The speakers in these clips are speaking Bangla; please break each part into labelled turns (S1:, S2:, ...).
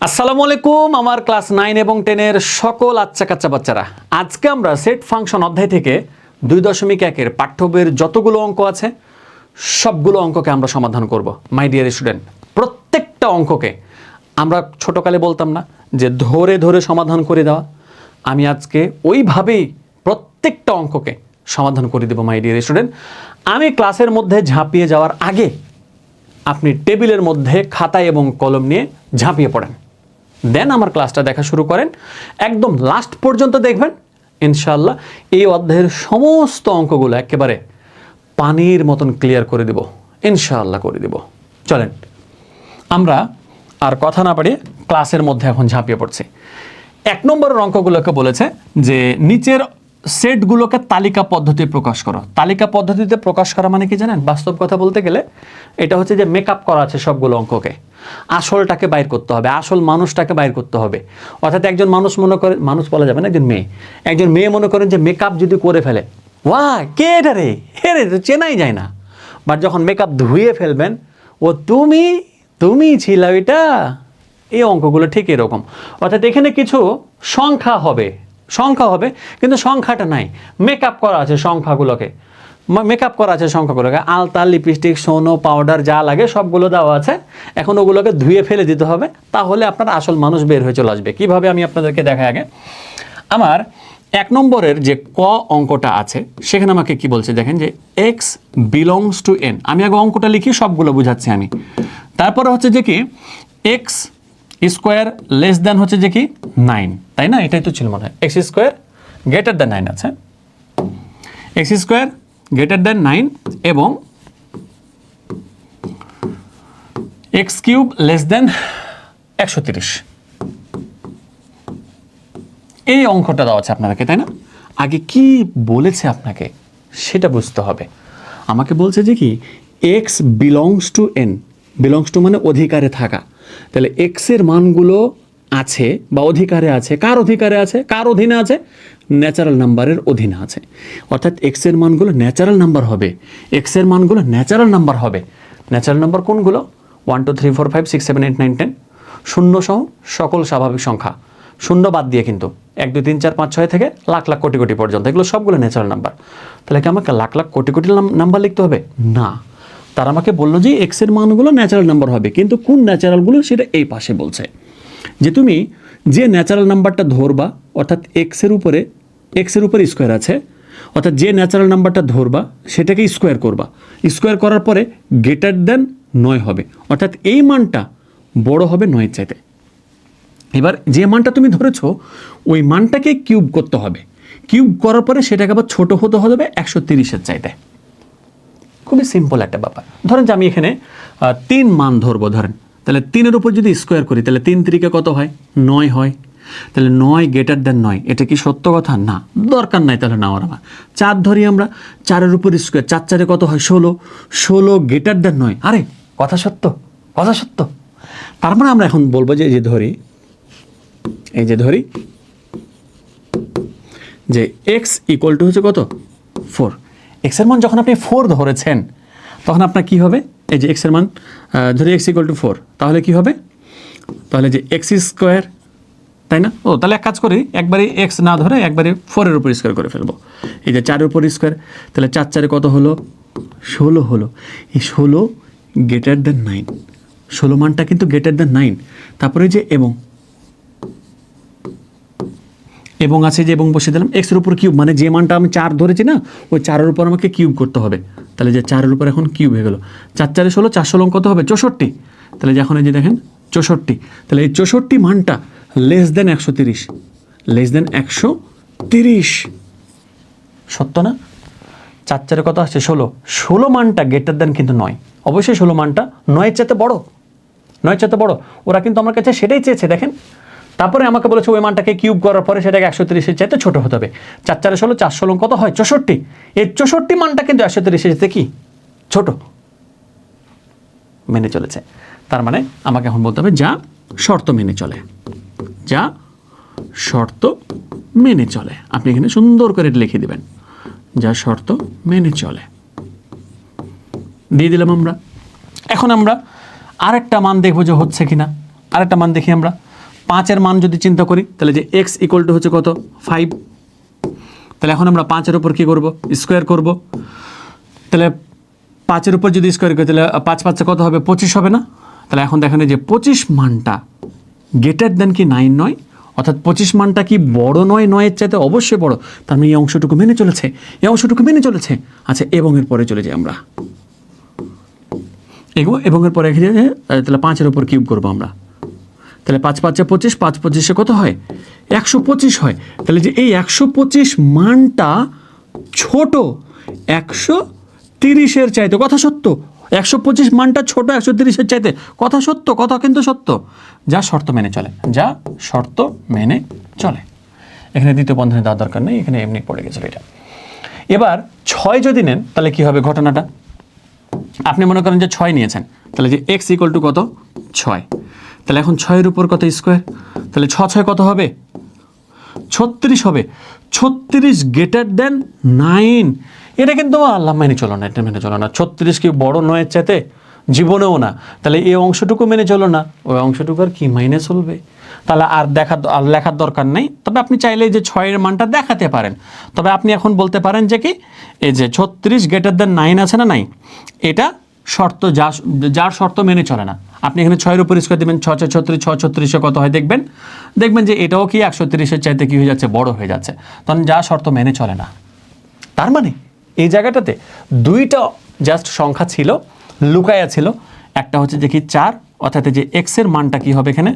S1: আসসালামু আলাইকুম আমার ক্লাস 9 এবং 10 এর সকল আচ্ছা কাচ্চা বাচ্চারা, আজকে আমরা সেট ফাংশন অধ্যায় থেকে 2.1 এর পাঠ্য বইয়ের যতগুলো অঙ্ক আছে সবগুলো অঙ্ককে আমরা সমাধান করব। মাই ডিয়ার স্টুডেন্ট, প্রত্যেকটা অঙ্ককে আমরা ছোটকালে বলতাম না যে ধরে ধরে সমাধান করে দেওয়া, আমি আজকে ওইভাবেই প্রত্যেকটা অঙ্ককে সমাধান করে দেব। মাই ডিয়ার স্টুডেন্ট, আমি ক্লাসের মধ্যে ঝাঁপিয়ে যাওয়ার আগে আপনি টেবিলের মধ্যে খাতা এবং কলম নিয়ে ঝাঁপিয়ে পড়েন, দেন আমার ক্লাসটা দেখা শুরু করেন, একদম লাস্ট পর্যন্ত দেখবেন। ইনশাআল্লাহ এই অধ্যায়ের সমস্ত অঙ্কগুলো একেবারে পানির মতন ক্লিয়ার করে দেব, ইনশাআল্লাহ করে দেব। চলেন আমরা আর কথা না বাড়িয়ে ক্লাসের মধ্যে এখন ঝাঁপিয়ে পড়ছি। 1 নম্বরের অঙ্কগুলোকে বলেছে যে নিচের সেটগুলোকে তালিকা পদ্ধতিতে প্রকাশ করো। তালিকা পদ্ধতিতে প্রকাশ করা মানে কি জানেন? বাস্তব কথা বলতে গেলে এটা হচ্ছে যে মেকআপ করা আছে সবগুলো অঙ্ককে, আসলটাকে বাইর করতে হবে, আসল মানুষটাকে বাইর করতে হবে। অর্থাৎ একজন মানুষ মনে করে, মানুষ বলা যাবে না, একজন মেয়ে মনে করেন যে মেকআপ যদি করে ফেলে, ওয়াহ কে এটা রে, হে রে, তো চেনাই যায় না। বাট যখন মেকআপ ধুয়ে ফেলবেন, ও তুমি ছিল এটা। এই অঙ্কগুলো ঠিক এরকম। অর্থাৎ এখানে কিছু সংখ্যা হবে কিন্তু সংখ্যাটা নাই, মেকআপ করা আছে সংখ্যাগুলোকে, আলতা, লিপস্টিক, সোনো, পাউডার যা লাগে সবগুলো দেওয়া আছে। এখন ওগুলোকে ধুয়ে ফেলে দিতে হবে, তাহলে আপনার আসল মানুষ বের হয়ে চলে আসবে। কিভাবে আমি আপনাদেরকে দেখাই আগে। আমার 1 নম্বরের যে ক অঙ্কটা আছে সেখানে আমাকে কি বলছে দেখেন, যে এক্স বিলংস টু এন। আমি আগে অঙ্কটা লিখি, সবগুলো বুঝাচ্ছি আমি। তারপরে হচ্ছে যে কি এক্স স্কোয়ার লেস দেন হচ্ছে যে কি 9, তাই না? এটাই তো ছিল মনে হয়। এক্স স্কোয়ার গ্রেটার দেন 9 আছে, এক্স স্কোয়ার গ্রেটার দেন 9 এবং এক্স কিউব লেস দেন 130। এই অঙ্কটা দেওয়া আছে আপনাদেরকে, তাই না? আগে কি বলেছে আপনাকে সেটা বুঝতে হবে। আমাকে বলছে যে কি x belongs to N, belongs to মানে অধিকারে থাকা। তাহলে এক্স এর মানগুলো আছে বা অধিকারে আছে, কার অধিকারে আছে, কার অধীনে আছে? ন্যাচারাল নাম্বারের অধীনে আছে। অর্থাৎ এক্স এর মানগুলো ন্যাচারাল নাম্বার হবে, এক্স এর মানগুলো ন্যাচারাল নাম্বার হবে। ন্যাচারাল নাম্বার কোনগুলো? 1 2 3 4 5 6 7 8 9 10, শূন্য সহ সকল স্বাভাবিক সংখ্যা, শূন্য বাদ দিয়ে কিন্তু 1 2 3 4 5 6 থেকে লাখ লাখ কোটি কোটি পর্যন্ত, এগুলো সবগুলো ন্যাচারাল নাম্বার। তাহলে কি আমাকে লাখ লাখ কোটি কোটি নাম্বার লিখতে হবে? না, তারা আমাকে বললো যে এক্স এর মানগুলো ন্যাচারাল নাম্বার হবে, কিন্তু কোন ন্যাচারালগুলো সেটা এই পাশে বলছে। যে তুমি যে ন্যাচারাল নাম্বারটা ধরবা, অর্থাৎ এক্স এর উপরে স্কোয়ার আছে, অর্থাৎ যে ন্যাচারাল নাম্বারটা ধরবা সেটাকে স্কোয়ার করবা, স্কোয়ার করার পরে গ্রেটার দেন 9 হবে, অর্থাৎ এই মানটা বড় হবে 9 চাইতে। এবার যে মানটা তুমি ধরেছো ওই মানটাকে কিউব করতে হবে, কিউব করার পরে সেটাকে আবার ছোট হতে হবে 130-এর চাইতে। খুবই সিম্পল একটা ব্যাপার। ধরেন যে আমি এখানে 3 মান ধরবো, ধরেন তাহলে 3-এর উপর যদি স্কোয়ার করি তাহলে 3 3 কত হয়? 9 হয়। তাহলে 9 গ্রেটার দেন 9, এটা কি সত্য কথা? না, দরকার নাই তাহলে নেওয়ার। আমার 4 ধরি আমরা, 4-এর উপর স্কোয়ার, 4 4 কত হয়? 16 গ্রেটার দেন 9। আরে কথা সত্য, কথা সত্য। তার মানে আমরা এখন বলবো যে এই যে ধরি যে এক্স ইকুয়াল টু হচ্ছে কত? 4। এক্স এর মান যখন আপনি 4 ধরেছেন তখন আপনার কি হবে? এই যে এক্স এর মান ধরি এক্স ইকুয়াল টু 4, তাহলে কি হবে? তাহলে যে এক্স স্কোয়ার, তাই না? ও তাহলে এক কাজ করি, একবারে এক্স না ধরে একবারে 4-এর উপর স্কোয়ার করে ফেলবো। এই যে 4-এর উপর স্কোয়ার, তাহলে 4 4 কত হলো? 16 হলো। এই 16 গ্রেটার দেন 9, 16 মানটা কিন্তু গ্রেটার দেন 9। তারপরে যে এবং আছে, যে এবং বসে দিলাম, এক্সের উপর কিউব, মানে যে মানটা আমি 4 ধরেছি না ওই 4-এর উপর আমাকে কিউব করতে হবে। তাহলে যে 4-এর উপর এখন কিউব হয়ে গেল, 4 4 16, 4 16 কত হবে? 64। তাহলে যে এখন এই যে দেখেন 64, তাহলে এই 64 মানটা লেস দেন 130, লেস দেন 130। সত্য না? 4 4 কত আসছে? 16 মানটা গ্রেটার দেন কিন্তু 9, অবশ্যই 16 মানটা 9-এর চাইতে বড়, 9-এর চাইতে বড়। ওরা কিন্তু আমার কাছে সেটাই চেয়েছে, দেখেন। তারপরে আমাকে বলেছে ওই মানটাকে কিউব করার পরে সেটাকে 130-এর চাইতে ছোট হতে হবে। 4 4 16, 4 16 কত হয়? 64। এই 64 মানটা কিন্তু 130-এর চাইতে কি ছোট, মেনে চলেছে। তার মানে আমাকে এখন বলতে হবে যা শর্ত মেনে চলে, যা শর্ত মেনে চলে। আপনি এখানে সুন্দর করে লিখে দিবেন, যা শর্ত মেনে চলে, দিয়ে দিলাম আমরা। এখন আমরা আরেকটা মান দেখবো যে হচ্ছে কিনা। আরেকটা মান দেখি আমরা। 5-এর মান যদি চিন্তা করি তাহলে যে x ইকুয়াল টু হচ্ছে কত 5, তাহলে এখন আমরা 5-এর উপর কী করব স্কোয়ার করব, তাহলে 5-এর উপর যদি স্কোয়ার করি তাহলে 5 5 কত হবে 25 হবে না? তাহলে এখন দেখেন যে 25 মানটা গ্রেটার দেন কি 9 নয়, অর্থাৎ 25 মানটা কি বড় নয়, 9-এর চাইতে অবশ্যই বড়, তার মানে এই অংশটুকু মেনে চলেছে, এই অংশটুকু মেনে চলেছে। আচ্ছা এবং এর পরে চলে যাই আমরা, এবং এর পরে তাহলে 5-এর উপর কিউব করবো আমরা, তাহলে 5 5 25, 5 25 কত হয় 125 হয়। তাহলে যে এই 125 মানটা ছোট 130-এর চাইতে, কথা সত্য, 125 মানটা ছোট 130-এর চাইতে, কথা সত্য, কথা কিন্তু সত্য, যা শর্ত মেনে চলে, যা শর্ত মেনে চলে। এখানে দ্বিতীয় বন্ধনী দেওয়ার দরকার নেই, এখানে এমনি পড়ে গেছিল এটা। এবার 6 যদি নেন তাহলে কি হবে ঘটনাটা, আপনি মনে করেন যে 6 নিয়েছেন, তাহলে যে x ইকুয়াল টু কত 6, তাহলে এখন 6-এর উপর কত স্কোয়ার, তাহলে 6 6 কত হবে 36 হবে, 36 গ্রেটার দেন 9, এটা কিন্তু আল্লাহ মেনে চলো না, এটা মেনে চলো না, 36 কি বড় 9-এর চাইতে, জীবনেও না। তাহলে এই অংশটুকু মেনে চলো না, ওই অংশটুকু আর কি মাইনে চলবে, তাহলে আর লেখার দরকার নেই। তবে আপনি চাইলে যে 6-এর মানটা দেখাতে পারেন, তবে আপনি এখন বলতে পারেন যে কি এই যে 36 গ্রেটার দেন 9 আছে না, নাই, এটা শর্ত, যার শর্ত মেনে চলে না। আপনি এখানে 6-এর উপর স্কোয়ার দেবেন, 6 6 36, 6 36 কত হয় দেখবেন যে এটাও কি 130-এর চাইতে কি হয়ে যাচ্ছে, বড় হয়ে যাচ্ছে, তখন যা শর্ত মেনে চলে না। তার মানে এই জায়গাটাতে দুইটা জাস্ট সংখ্যা ছিল, লুকায়া ছিল, একটা হচ্ছে যে কি 4, অর্থাৎ যে x-এর মানটা কি হবে এখানে,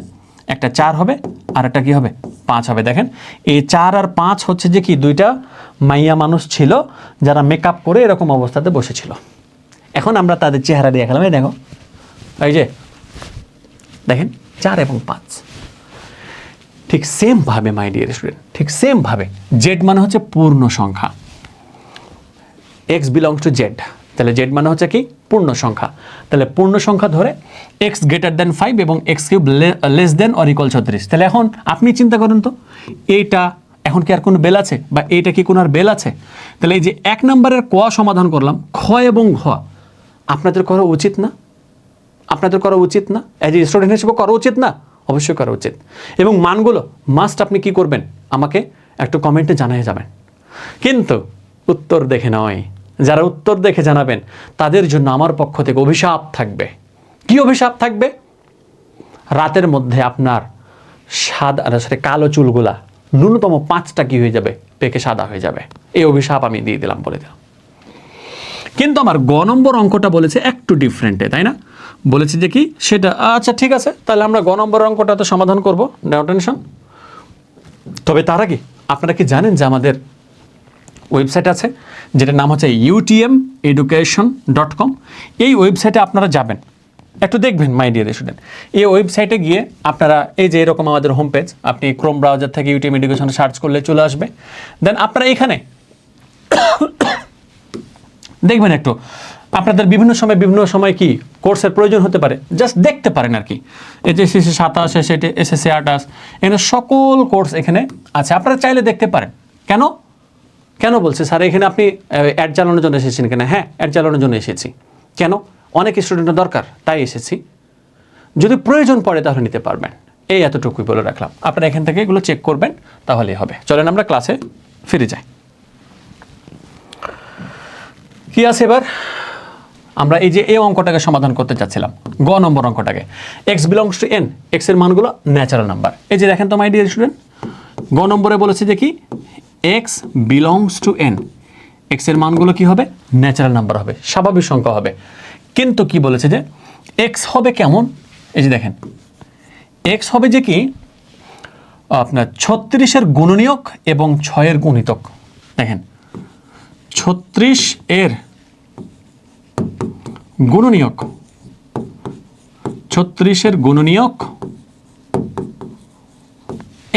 S1: একটা 4 হবে আর একটা কি হবে 5 হবে। দেখেন এই 4 আর 5 হচ্ছে যে কি দুইটা মাইয়া মানুষ ছিল যারা মেকআপ করে এরকম অবস্থাতে বসেছিল। এখন আমরা তাদের চেহারা দিয়ে খেলাম, এই দেখো, এই যে দেখেন 4 এবং 5, ঠিক সেম ভাবে মাই ডিয়ার স্টুডেন্ট, ঠিক সেম ভাবে জেড মানে হচ্ছে পূর্ণ সংখ্যা, x বিলংস টু জেড, তাহলে জেড মানে হচ্ছে কি পূর্ণ সংখ্যা, তাহলে পূর্ণ সংখ্যা ধরে x গ্রেটার দেন 5 এবং x cube less than or equal 36। তাহলে এখন আপনি চিন্তা করেন তো, এইটা এখন কি আর কোনো বেল আছে, বা এইটা কি কোনো আর বেল আছে? তাহলে এই যে 1 নম্বরের ক সমাধান করলাম, খ এবং ঘ আপনাদের করা উচিত না, আপনাদের করা উচিত না, অ্যাজ এ স্টুডেন্ট হিসেবে করা উচিত না, অবশ্যই করা উচিত। এবং মানগুলো মাস্ট আপনি কি করবেন, আমাকে একটু কমেন্টে জানিয়ে যাবেন, কিন্তু উত্তর দেখে নয়। যারা উত্তর দেখে জানাবেন তাদের জন্য আমার পক্ষ থেকে অভিশাপ থাকবে। কি অভিশাপ থাকবে? রাতের মধ্যে আপনার কালো চুলগুলা ন্যূনতম 5টা কি হয়ে যাবে, পেকে সাদা হয়ে যাবে। এই অভিশাপ আমি দিয়ে দিলাম, বলে দিলাম। কিন্তু আমার গ নম্বর অঙ্কটা বলেছে একটু ডিফারেন্টে, তাই না? বলেছে যে কি সেটা, আচ্ছা ঠিক আছে, তাহলে আমরা গ নম্বর অঙ্কটা তো সমাধান করবো, নো টেনশন। তবে তার আগে আপনারা কি জানেন যে আমাদের ওয়েবসাইট আছে যেটার নাম হচ্ছে utmeducation.com। এই ওয়েবসাইটে আপনারা যাবেন, একটু দেখবেন মাই ডিয়ার স্টুডেন্ট। এই ওয়েবসাইটে গিয়ে আপনারা এই যে এরকম আমাদের হোম পেজ, আপনি ক্রোম ব্রাউজার থেকে ইউটিএম এডুকেশন সার্চ করলে চলে আসবে। দেন আপনারা এখানে দেখবেন একটু আপনাদের বিভিন্ন সময় কি কোর্সের প্রয়োজন হতে পারে, জাস্ট দেখতে পারেন আর কি। এই যে এসএসসি 27, এসএসসি 28, এখানে সকল কোর্স এখানে আছে, আপনারা চাইলে দেখতে পারেন। কেন বলছে স্যার এখানে আপনি অ্যাড চালানোর জন্য এসেছেন কিনা? হ্যাঁ, অ্যাড চালানোর জন্য এসেছি। কেন? অনেক স্টুডেন্টের দরকার, তাই এসেছি। যদি প্রয়োজন পড়ে তাহলে নিতে পারবেন, এই এতটুকুই বলে রাখলাম। আপনারা এখান থেকে এগুলো চেক করবেন, তাহলেই হবে। চলেন আমরা ক্লাসে ফিরে যাই। কি আছে এবার? আমরা এই যে এই অঙ্কটাকে সমাধান করতে চাচ্ছিলাম, গ নম্বর অঙ্কটাকে। x belongs to n, x এর মানগুলো ন্যাচারাল নাম্বার। এই যে দেখেন তো মাই ডিয়ার স্টুডেন্ট, গ নম্বরে বলেছে যে কি x belongs to n, x এর মানগুলো কি হবে? ন্যাচারাল নাম্বার হবে, স্বাভাবিক সংখ্যা হবে। কিন্তু কি বলেছে যে x হবে কেমন? এই যে দেখেন, x হবে যে কি আপনার 36-এর গুণনীয়ক এবং 6-এর গুণিতক। দেখেন 36-এর গুণনীয়ক, 36-এর গুণনীয়ক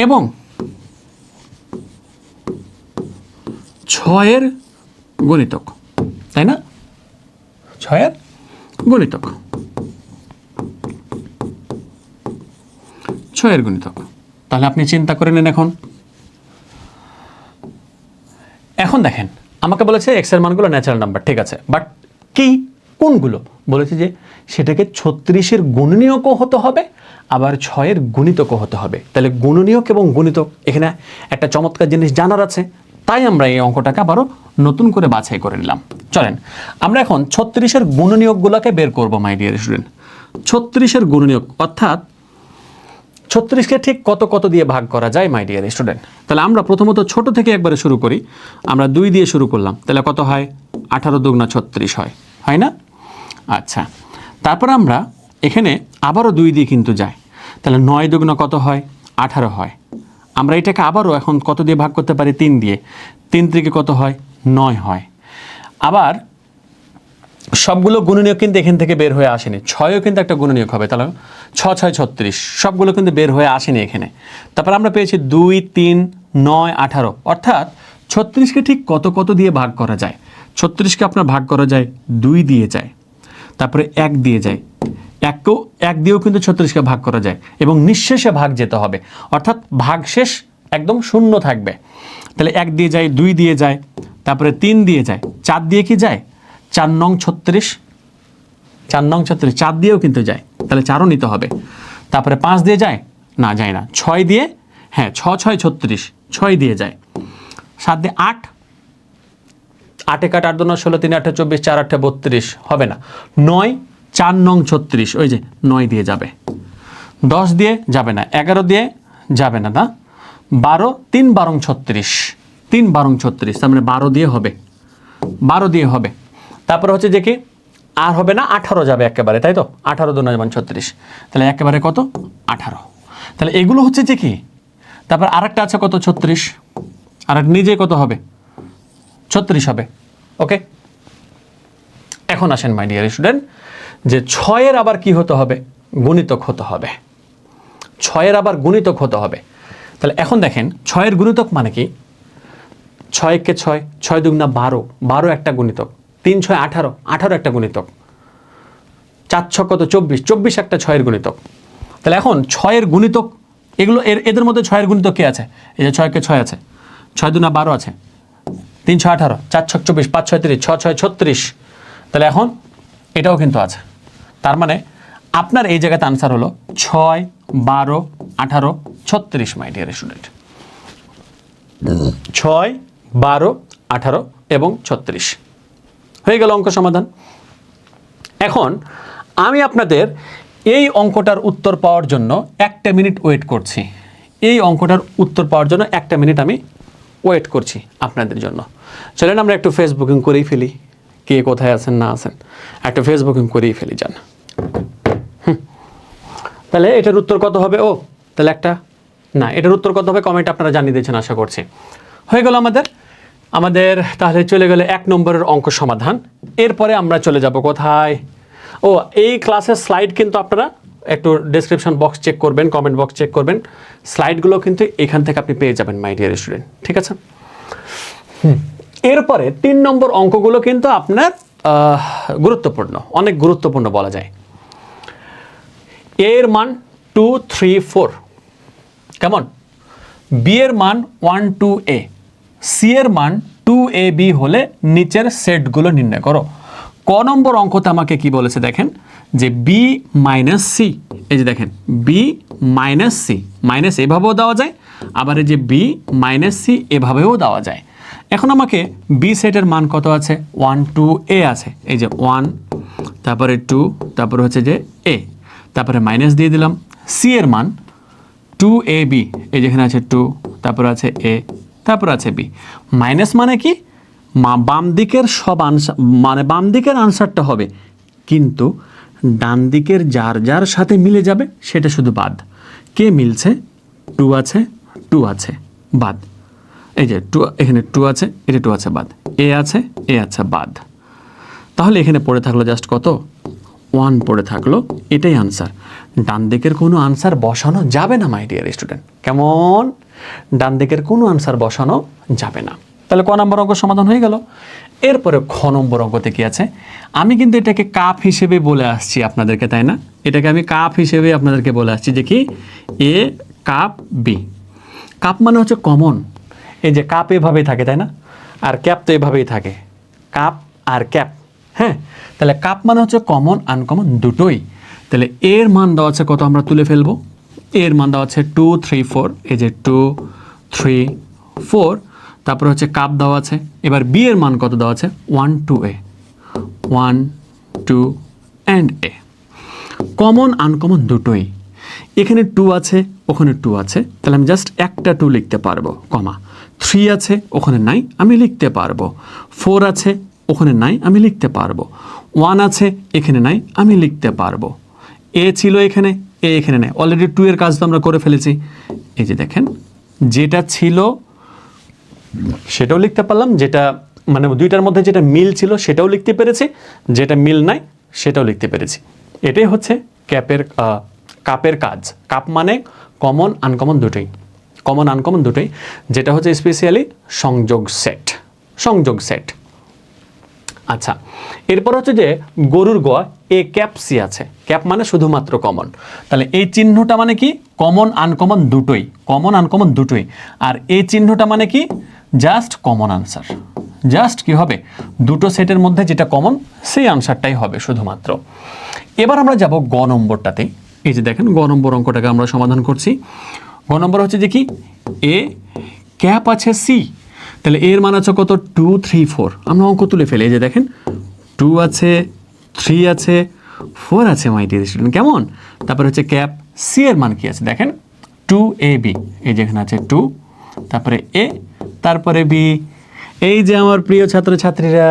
S1: এবং 6-এর গুণিতক, তাই না? 6-এর গুণিতক, 6-এর গুণিতক। তাহলে আপনি চিন্তা করে নেন। এখন দেখেন আমাকে বলেছে x এর মানগুলো ন্যাচারাল নাম্বার, ঠিক আছে, বাট কোনগুলো? বলেছে যে সেটাকে 36-এর গুণনীয়কও হতে হবে আবার 6-এর গুণিতকও হতে হবে। তাহলে গুণনীয়ক এবং গুণিতক এখানে একটা চমৎকার জিনিস জানার আছে, তাই আমরা এই অঙ্কটাকে আবারও নতুন করে বাছাই করে নিলাম। চলেন আমরা এখন 36-এর গুণনীয়কগুলোকে বের করব মাই ডিয়ার স্টুডেন্ট। 36-এর গুণনীয়ক অর্থাৎ 36কে ঠিক কত কত দিয়ে ভাগ করা যায় মাই ডিয়ার স্টুডেন্ট। তাহলে আমরা প্রথমত ছোট থেকে একবারে শুরু করি। আমরা 2 দিয়ে শুরু করলাম, তাহলে কত হয়? 18 দুগুণা 36 হয় না? আচ্ছা, তারপর আমরা এখানে আবারও 2 দিয়ে কিন্তু যাই, তাহলে 9 দুগুণা কত হয়? 18 হয়। আমরা এটাকে আবারও এখন কত দিয়ে ভাগ করতে পারি? 3 দিয়ে। 3 থেকে কত হয়? 9 হয়। আবার সবগুলো গুণনীয়ক কিন্তু এখান থেকে বের হয়ে আসেনি, 6ও কিন্তু একটা গুণনীয়ক হবে, তাহলে 6 6 36 সবগুলো কিন্তু বের হয়ে আসেনি এখানে। তারপর আমরা পেয়েছি 2 3 9 18, অর্থাৎ 36কে ঠিক কত কত দিয়ে ভাগ করা যায়? 36কে আপনার ভাগ করা যায় 2 দিয়ে যায়, তারপরে 1 দিয়ে যায়, 1 দিয়েও কিন্তু 36কে ভাগ করা যায় এবং নিঃশেষে ভাগ যেতে হবে, অর্থাৎ ভাগশেষ একদম শূন্য থাকবে। তাহলে 1 দিয়ে যায়, 2 দিয়ে যায়, তারপরে 3 দিয়ে যায়, 4 দিয়ে কি যায়? 4 নং 36, 4 নং 36, 4 দিয়েও কিন্তু যায়, তাহলে 4ও নিতে হবে। তারপরে 5 দিয়ে যায়, না যায় না। 6 দিয়ে, হ্যাঁ 6 6 36, 6 দিয়ে যায়। 7 দিয়ে 8, 8 কাট 8 2 16, 3 8 24, 4 8 32 হবে না। 9 4 নং 36, ওই যে 9 দিয়ে যাবে। 10 দিয়ে যাবে না, 11 দিয়ে যাবে না, না 12, 3 12 36, 3 12 36, তার মানে 12 দিয়ে হবে, 12 দিয়ে হবে। তারপরে হচ্ছে যে কি আর হবে না, 18 যাবে একেবারে, তাই তো? 18 2 9 36, তাহলে একেবারে কত? 18। তাহলে এগুলো হচ্ছে যে কি। তারপর আরেকটা আছে কত? 36, আর নিজে কত হবে? 36 হবে। ওকে, এখন আসেন মাই ডিয়ার স্টুডেন্ট, যে 6-এর আবার কি হতে হবে? গুণিতক হতে হবে। 6-এর আবার গুণিতক হতে হবে। তাহলে এখন দেখেন 6-এর গুণিতক মানে কি? 6 কে 6, 6 দুগুণা 12, 12 একটা গুণিতক। 3 6 18, 18 একটা গুণিতক। 4 6 কত? 24, 24 একটা 6-এর গুণিতক। তাহলে এখন 6-এর গুণিতক এগুলো, এদের মধ্যে 6-এর গুণিতক কে আছে? এই যে 6 কে 6 আছে, 6 দুগুণা 12 আছে, 3 6 18, 4 6 24, 5 6 30, 6 6 36। তাহলে এখন এটাও কিন্তু আছে। তার মানে আপনার এই জায়গাতে আনসার হলো 6 12 18 36 মাই ডিয়ার স্টুডেন্ট। 6 12 18 এবং 36 হয়ে গেল অঙ্ক সমাধান। এখন আমি আপনাদের এই অঙ্কটার উত্তর পাওয়ার জন্য 1টা মিনিট ওয়েট করছি। এই অঙ্কটার উত্তর পাওয়ার জন্য 1টা মিনিট আমি ওয়েট করছি আপনাদের জন্য। চলেন আমরা একটু ফেসবুকিং করেই ফেলি, কে কোথায় আছেন না আছেন একটু ফেসবুকিং করেই ফেলি যান। তাহলে এটার উত্তর কত হবে? ও তাহলে একটা না, এটার উত্তর কত হবে কমেন্ট আপনারা জানিয়ে দিয়েছেন আশা করছি। হয়ে গেল আমাদের তাহলে চলে গেলে 1 নম্বরের অঙ্ক সমাধান। এরপরে আমরা চলে যাব কোথায়? ও এই ক্লাসের স্লাইড কিন্তু আপনারা একটু ডেসক্রিপশন বক্স চেক করবেন, কমেন্ট বক্স চেক করবেন, স্লাইডগুলো কিন্তু এখান থেকে আপনি পেয়ে যাবেন মাই ডিয়ার স্টুডেন্ট, ঠিক আছে? এরপরে 3 নম্বর অঙ্কগুলো কিন্তু আপনার গুরুত্বপূর্ণ, অনেক গুরুত্বপূর্ণ বলা যায়। এর মান 2 3 4, কেমন? বি এর মান 1 2 a, সি এর মান 2 a b হলে নিচের সেটগুলো নির্ণয় করো। ক নম্বর অঙ্কতে আমাকে কি বলেছে দেখেন, যে বি মাইনাস সি, এই যে দেখেন বি মাইনাস সি, মাইনাস এভাবেও দেওয়া যায়, আবার এই যে বি মাইনাস সি এভাবেও দেওয়া যায়। এখন আমাকে বি সেটের মান কত আছে? 1 2 a আছে, এই যে 1, তারপরে 2, তারপরে হচ্ছে যে a, তারপরে মাইনাস দিয়ে দিলাম। সি এর মান 2ab, এই যেখানে আছে 2, তারপরে আছে a, তারপর আছে b। মাইনাস মানে কি? বাম দিকের সব আনসার, মানে বাম দিকের আনসারটা হবে, কিন্তু ডান দিকের যার যার সাথে মিলে যাবে সেটা শুধু বাদ। কে মিলছে? 2 আছে, 2 আছে, বাদ। এই যে 2, এখানে 2 আছে, এটা 2 আছে, বাদ। এ আছে, এ আছে, বাদ। তাহলে এখানে পড়ে থাকলো জাস্ট কত? 1 পড়ে থাকলো, এটাই আনসার। ডান দিকের কোনো আনসার বসানো যাবে না মাই ডিয়ার স্টুডেন্ট, কেমন? ডান দিকের কোনো আনসার বসানো যাবে না। তাহলে ক নম্বর অঙ্ক সমাধান হয়ে গেল। এরপরে খ নম্বর অঙ্কতে কি আছে? আমি কিন্তু এটাকে কাপ হিসেবে বলে আসছি আপনাদেরকে, তাই না? এটাকে আমি কাপ হিসেবে আপনাদেরকে বলে আসছি যে কি এ কাপ বি। কাপ মানে হচ্ছে কমন, এই যে কাপ এভাবেই থাকে, তাই না? আর ক্যাপ তো এভাবেই থাকে, কাপ আর ক্যাপ। হ্যাঁ, তাহলে কাপ মানে হচ্ছে কমন আনকমন দুটোই। তাহলে এর মান দেওয়া আছে কত, আমরা তুলে ফেলবো। এর মান দেওয়া আছে 2 3 4, এই যে 2 3 4, তারপরে হচ্ছে কাপ দেওয়া আছে। এবার বি এর মান কত দেওয়া আছে, 1 2 এ, 1 2 অ্যান্ড এ। কমন আনকমন দুটোই, এখানে 2 আছে ওখানে 2 আছে, তাহলে আমি জাস্ট একটা 2 লিখতে পারবো, কমা 3 আছে ওখানে নাই আমি লিখতে পারবো, 4 আছে ওখানে নাই আমি লিখতে পারবো, 1 আছে এখানে নাই আমি লিখতে পারবো, এ ছিল এখানে, এ এখানে নাই, অলরেডি 2 এর কাজ তো আমরা করে ফেলেছি। এই যে দেখেন, যেটা ছিল সেটাও লিখতে পারলাম, যেটা মানে দুইটার মধ্যে যেটা মিল ছিল সেটাও লিখতে পেরেছি, যেটা মিল নাই সেটাও লিখতে পেরেছি। এটাই হচ্ছে কাপের কাজ। কাপ মানে কমন আনকমন দুটোই, কমন আনকমন দুটোই, যেটা হচ্ছে স্পেশালি সংযোগ সেট। আচ্ছা, এরপর হচ্ছে যে গরুর গ এ ক্যাপ সি আছে, ক্যাপ মানে শুধুমাত্র কমন, তাহলে এই চিহ্নটা মানে কি, কমন আনকমন দুটোই, কমন আনকমন দুটোই। আর এই চিহ্নটা মানে কি, জাস্ট কমন আনসার, জাস্ট কি হবে, দুটো সেটের মধ্যে যেটা কমন সেই আনসারটাই হবে শুধুমাত্র। এবার আমরা যাব গ নম্বরটাতে। এই যে দেখেন, গ নম্বর অঙ্কটাকে আমরা সমাধান করছি। গ নম্বর হচ্ছে যে কি, এ ক্যাপ আছে সি, তাহলে এর মান আছে কত, 2 3 4, আমরা অঙ্ক তুলে ফেলি। এই যে দেখেন, 2 আছে 3 আছে 4 আছে মাই ডিয়ার স্টুডেন্ট, কেমন। তারপরে হচ্ছে ক্যাপ সি এর মান কি আছে দেখেন, 2 এ বি, এই যেখানে আছে 2, তারপরে এ, তারপরে বি। এই যে আমার প্রিয় ছাত্রছাত্রীরা,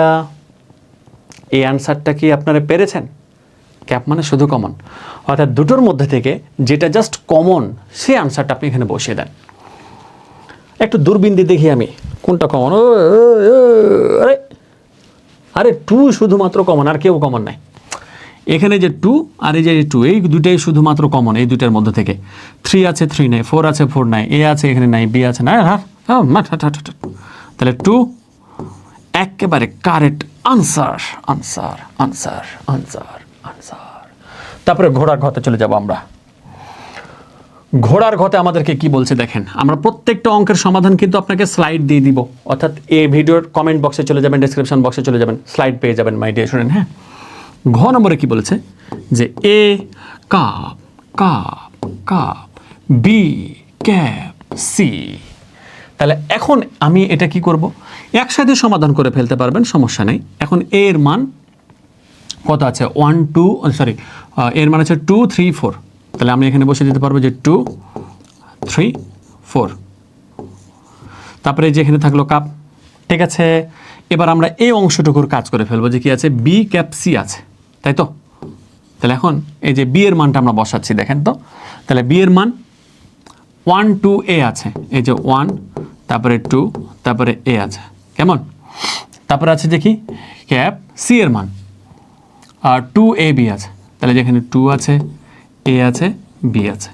S1: এই আনসারটা কি আপনারা পেরেছেন? ক্যাপ মানে শুধু কমন, অর্থাৎ দুটোর মধ্যে থেকে যেটা জাস্ট কমন সেই আনসারটা আপনি এখানে বসিয়ে দেন। একটু দূরবীন দিয়ে দেখি আমি কোনটা কমন। আরে আরে 2 শুধুমাত্র কমন, আর কেউ কমন নাই। এখানে যে 2 আর এই যে 2, এই দুটাই শুধুমাত্র কমন, এই দুটার মধ্যে থেকে। 3 আছে 3 নাই, 4 আছে 4 নাই, এ আছে এখানে নাই, বি আছে না, তাহলে 2 একেবারে correct answer. Answer answer answer answer. তারপরে ঘোড়ার ঘতে চলে যাব আমরা। ঘোড়ার ঘতে আমাদেরকে কি বলছে দেখেন, আমরা প্রত্যেকটা অঙ্কের সমাধান কিন্তু আপনাকে স্লাইড দিয়ে দিব, অর্থাৎ এই ভিডিওর কমেন্ট বক্সে চলে যাবেন, ডেসক্রিপশন বক্সে চলে যাবেন, স্লাইড পেয়ে যাবেন মাই ডিয়ার স্টুডেন্ট। হ্যাঁ, ঘ নম্বরে কি বলেছে যে A cup cup cup, B cap C. তাহলে এখন আমি এটা কি করব, একসাথে সমাধান করে ফেলতে পারবেন, সমস্যা নেই। এখন এ এর মান কত আছে, 1 2, সরি, এর মান আছে 2 3 4, তাহলে আমি এখানে বসে দিতে পারবো যে 2 3 4, তারপরে যে এখানে থাকলো কাপ। ঠিক আছে, এবার আমরা এই অংশটুকুর কাজ করে ফেলবো, যে কি আছে, বি ক্যাপ সি আছে, তাই তো। তাহলে এখন এই যে বি এর মানটা আমরা বসাচ্ছি, দেখেন তো। তাহলে বি এর মান 1 2 এ আছে, এই যে 1, তারপরে 2, তারপরে এ আছে, কেমন। তারপরে আছে দেখি ক্যাপ সি এর মান 2 এ বি আছে, তাহলে যেখানে 2 আছে, এ আছে, বি আছে।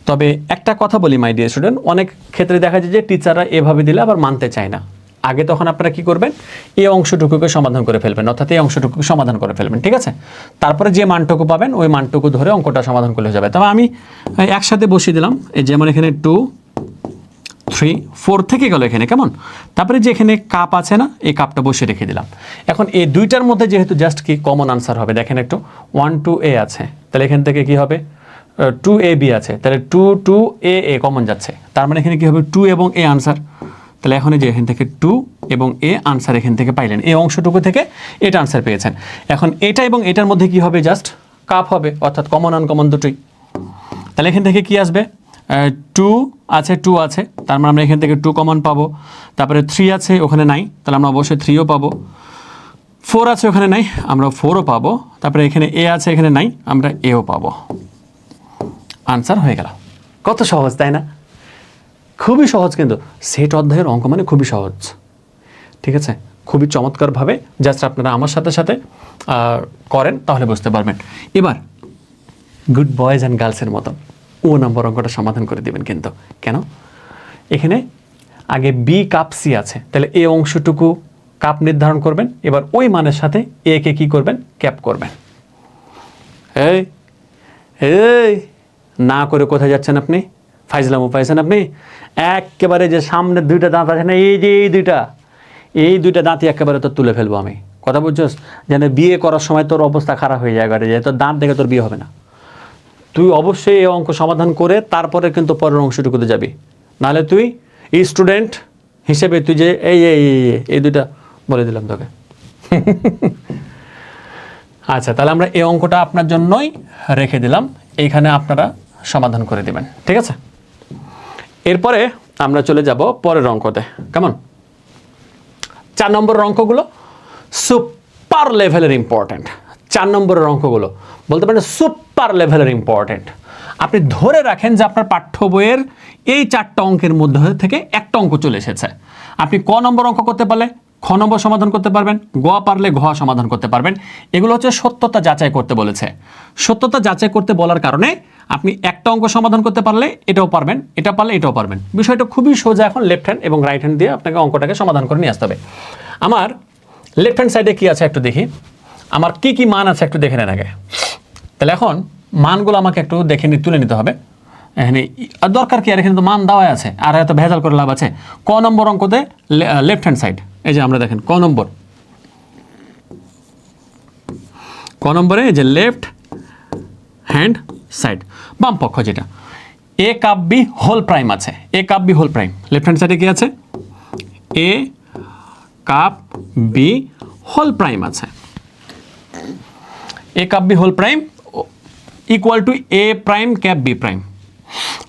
S1: তবে একটা কথা বলি মাই ডিয়ার স্টুডেন্ট, অনেক ক্ষেত্রে দেখা যায় যে টিচাররা এভাবে দিলে আবার মানতে চায় না। আগে তখন আপনারা কি করবেন, এই অংশটুকুকে সমাধান করে ফেলবেন, অর্থাৎ এই অংশটুকুকে সমাধান করে ফেলবেন, ঠিক আছে। তারপরে যে মানটুকু পাবেন ওই মানটুকু ধরে অঙ্কটা সমাধান করলে হয়ে যাবে। তবে আমি একসাথে বসিয়ে দিলাম, এই যেমন এখানে 2 3 4 থেকে গেল এখানে, কেমন। তারপরে যে এখানে কাপ আছে না, এই কাপটা বসে রেখে দিলাম। এখন এই দুইটার মধ্যে যেহেতু জাস্ট কি কমন আনসার হবে, দেখেন একটু 1 2 এ আছে, তাহলে এখান থেকে কি হবে, 2 এ বি আছে, তাহলে 2 2 এ এ কমন যাচ্ছে, তার মানে এখানে কি হবে, 2 এবং এ আনসার। তাহলে এখন এই যে এখান থেকে 2 এবং এ আনসার এখান থেকে পাইলেন, এই অংশটুকু থেকে এটা আনসার পেয়েছেন। এখন এটা এবং এটার মধ্যে কি হবে, জাস্ট কাপ হবে, অর্থাৎ কমন আনকমন দুটোই। তাহলে এখান থেকে কি আসবে, 2 আছে 2 আছে, তার মানে আমরা এখান থেকে 2 কমন পাবো। তারপরে 3 আছে ওখানে নাই, তাহলে আমরা অবশ্যই 3ও পাবো। 4 আছে ওখানে নাই, আমরা 4ও পাবো। তারপরে এখানে এ আছে এখানে নাই, আমরা এও পাবো। আনসার হয়ে গেল। কত সহজ তাই না, খুবই সহজ। কিন্তু সেট অধ্যায়ের অঙ্ক মানে খুবই সহজ, ঠিক আছে, খুবই চমৎকারভাবে জাস্ট আপনারা আমার সাথে সাথে করেন তাহলে বুঝতে পারবেন। এবার গুড বয়েজ অ্যান্ড গার্লসের মতন ও নম্বর অঙ্কটা সমাধান করে দেবেন। কিন্তু কেন, এখানে আগে বি কাপ সি আছে, তাহলে এই অংশটুকু কাপ নির্ধারণ করবেন, এবার ওই মানের সাথে এ কে কী করবেন, ক্যাপ করবেন। এই এই না করে কোথায় যাচ্ছেন আপনি, ফাইজলামো পাইছেন আপনি। একেবারে যে সামনের দুইটা দাঁত আছে না, এই যে এই দুইটা দাঁতই একেবারে তোর তুলে ফেলবো আমি, কথা বুঝছস, যেন বিয়ে করার সময় তোর অবস্থা খারাপ হয়ে যায়, যে তোর দাঁত দেখে তোর বিয়ে হবে না। তুই অবশ্যই এই অঙ্ক সমাধান করে তারপরে কিন্তু পরের অংশটুকুতে যাবি, নাহলে তুই স্টুডেন্ট হিসেবে তুই যে এই দুইটা বলে দিলাম তোকে। আচ্ছা, তাহলে আমরা এই অঙ্কটা আপনার জন্যই রেখে দিলাম, এইখানে আপনারা সমাধান করে দিবেন, ঠিক আছে? এরপরে আমরা চলে যাব পরের অঙ্কতে, কেমন? 4 নম্বরের অঙ্কগুলো সুপার লেভেলের ইম্পর্ট্যান্ট। 4 নম্বরের অঙ্কগুলো বলতে পারেন সুপার লেভেলের ইম্পর্ট্যান্ট। আপনি ধরে রাখেন যে আপনার পাঠ্য বইয়ের এই 4টা অঙ্কের মধ্যে থেকে একটা অঙ্ক চলে এসেছে। আপনি ক নম্বর অঙ্ক করতে পারলে খ নম্বর সমাধান করতে পারবেন, গ পারলে ঘ সমাধান করতে পারবেন। এগুলো হচ্ছে সত্যতা যাচাই করতে বলেছে। সত্যতা যাচাই করতে বলার কারণে আপনি একটা অঙ্ক সমাধান করতে পারলে এটাও পারবেন, এটা পারলে এটাও পারবেন। বিষয়টা খুবই সোজা। এখন লেফট হ্যান্ড এবং রাইট হ্যান্ড দিয়ে আপনাকে অঙ্কটাকে সমাধান করে নিয়ে আসতে হবে। আমার লেফট হ্যান্ড সাইডে কি আছে একটু দেখি, আমার কি কি মান আছে একটু দেখে নেন আগে। তাহলে এখন মানগুলো আমাকে একটু দেখে তুলে নিতে হবে। এখানে দরকার কি, আর এখানে তো মান দেওয়া আছে, আর এত ভেজাল করে লাভ আছে? ক নম্বর অঙ্কতে লেফট হ্যান্ড সাইড, এই যে আমরা দেখেন ক নম্বরে এই যে লেফট হ্যান্ড সাইড, বাম পক্ষ যেটা, A cup B whole prime আছে। A cup B whole prime left hand সাইডে কি আছে? A cup B whole prime আছে। A cup B whole prime equal to A prime cap B prime.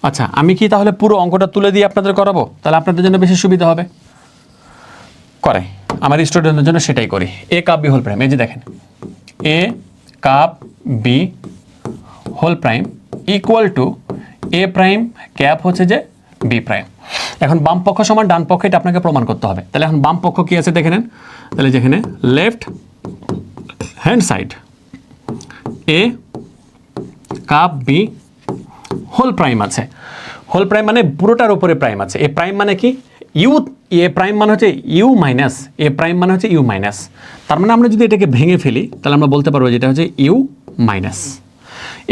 S1: আচ্ছা, আমি কি তাহলে পুরো অঙ্কটা তুলে দিয়ে আপনাদের করাবো? তাহলে আপনাদের জন্য বেশি সুবিধা হবে। করে আমার স্টুডেন্টদের জন্য সেটাই করি। A cup B whole prime, এই যে দেখেন A cup B whole prime equal to A prime cap হচ্ছে যে বি প্রাইম। এখন বাম পক্ষ সমান ডান পক্ষ, এটা আপনাকে প্রমাণ করতে হবে। তাহলে এখন বাম পক্ষ কি আছে দেখে নেন। তাহলে যেখানে লেফট হ্যান্ড সাইড এ কাপ বি হোল প্রাইম আছে। হোল প্রাইম মানে পুরোটার উপরে প্রাইম আছে। এ প্রাইম মানে কি? ইউ। এ প্রাইম মানে হচ্ছে ইউ মাইনাস, এ প্রাইম মানে হচ্ছে ইউ মাইনাস। তার মানে আমরা যদি এটাকে ভেঙে ফেলি তাহলে আমরা বলতে পারবো যেটা হচ্ছে ইউ মাইনাস।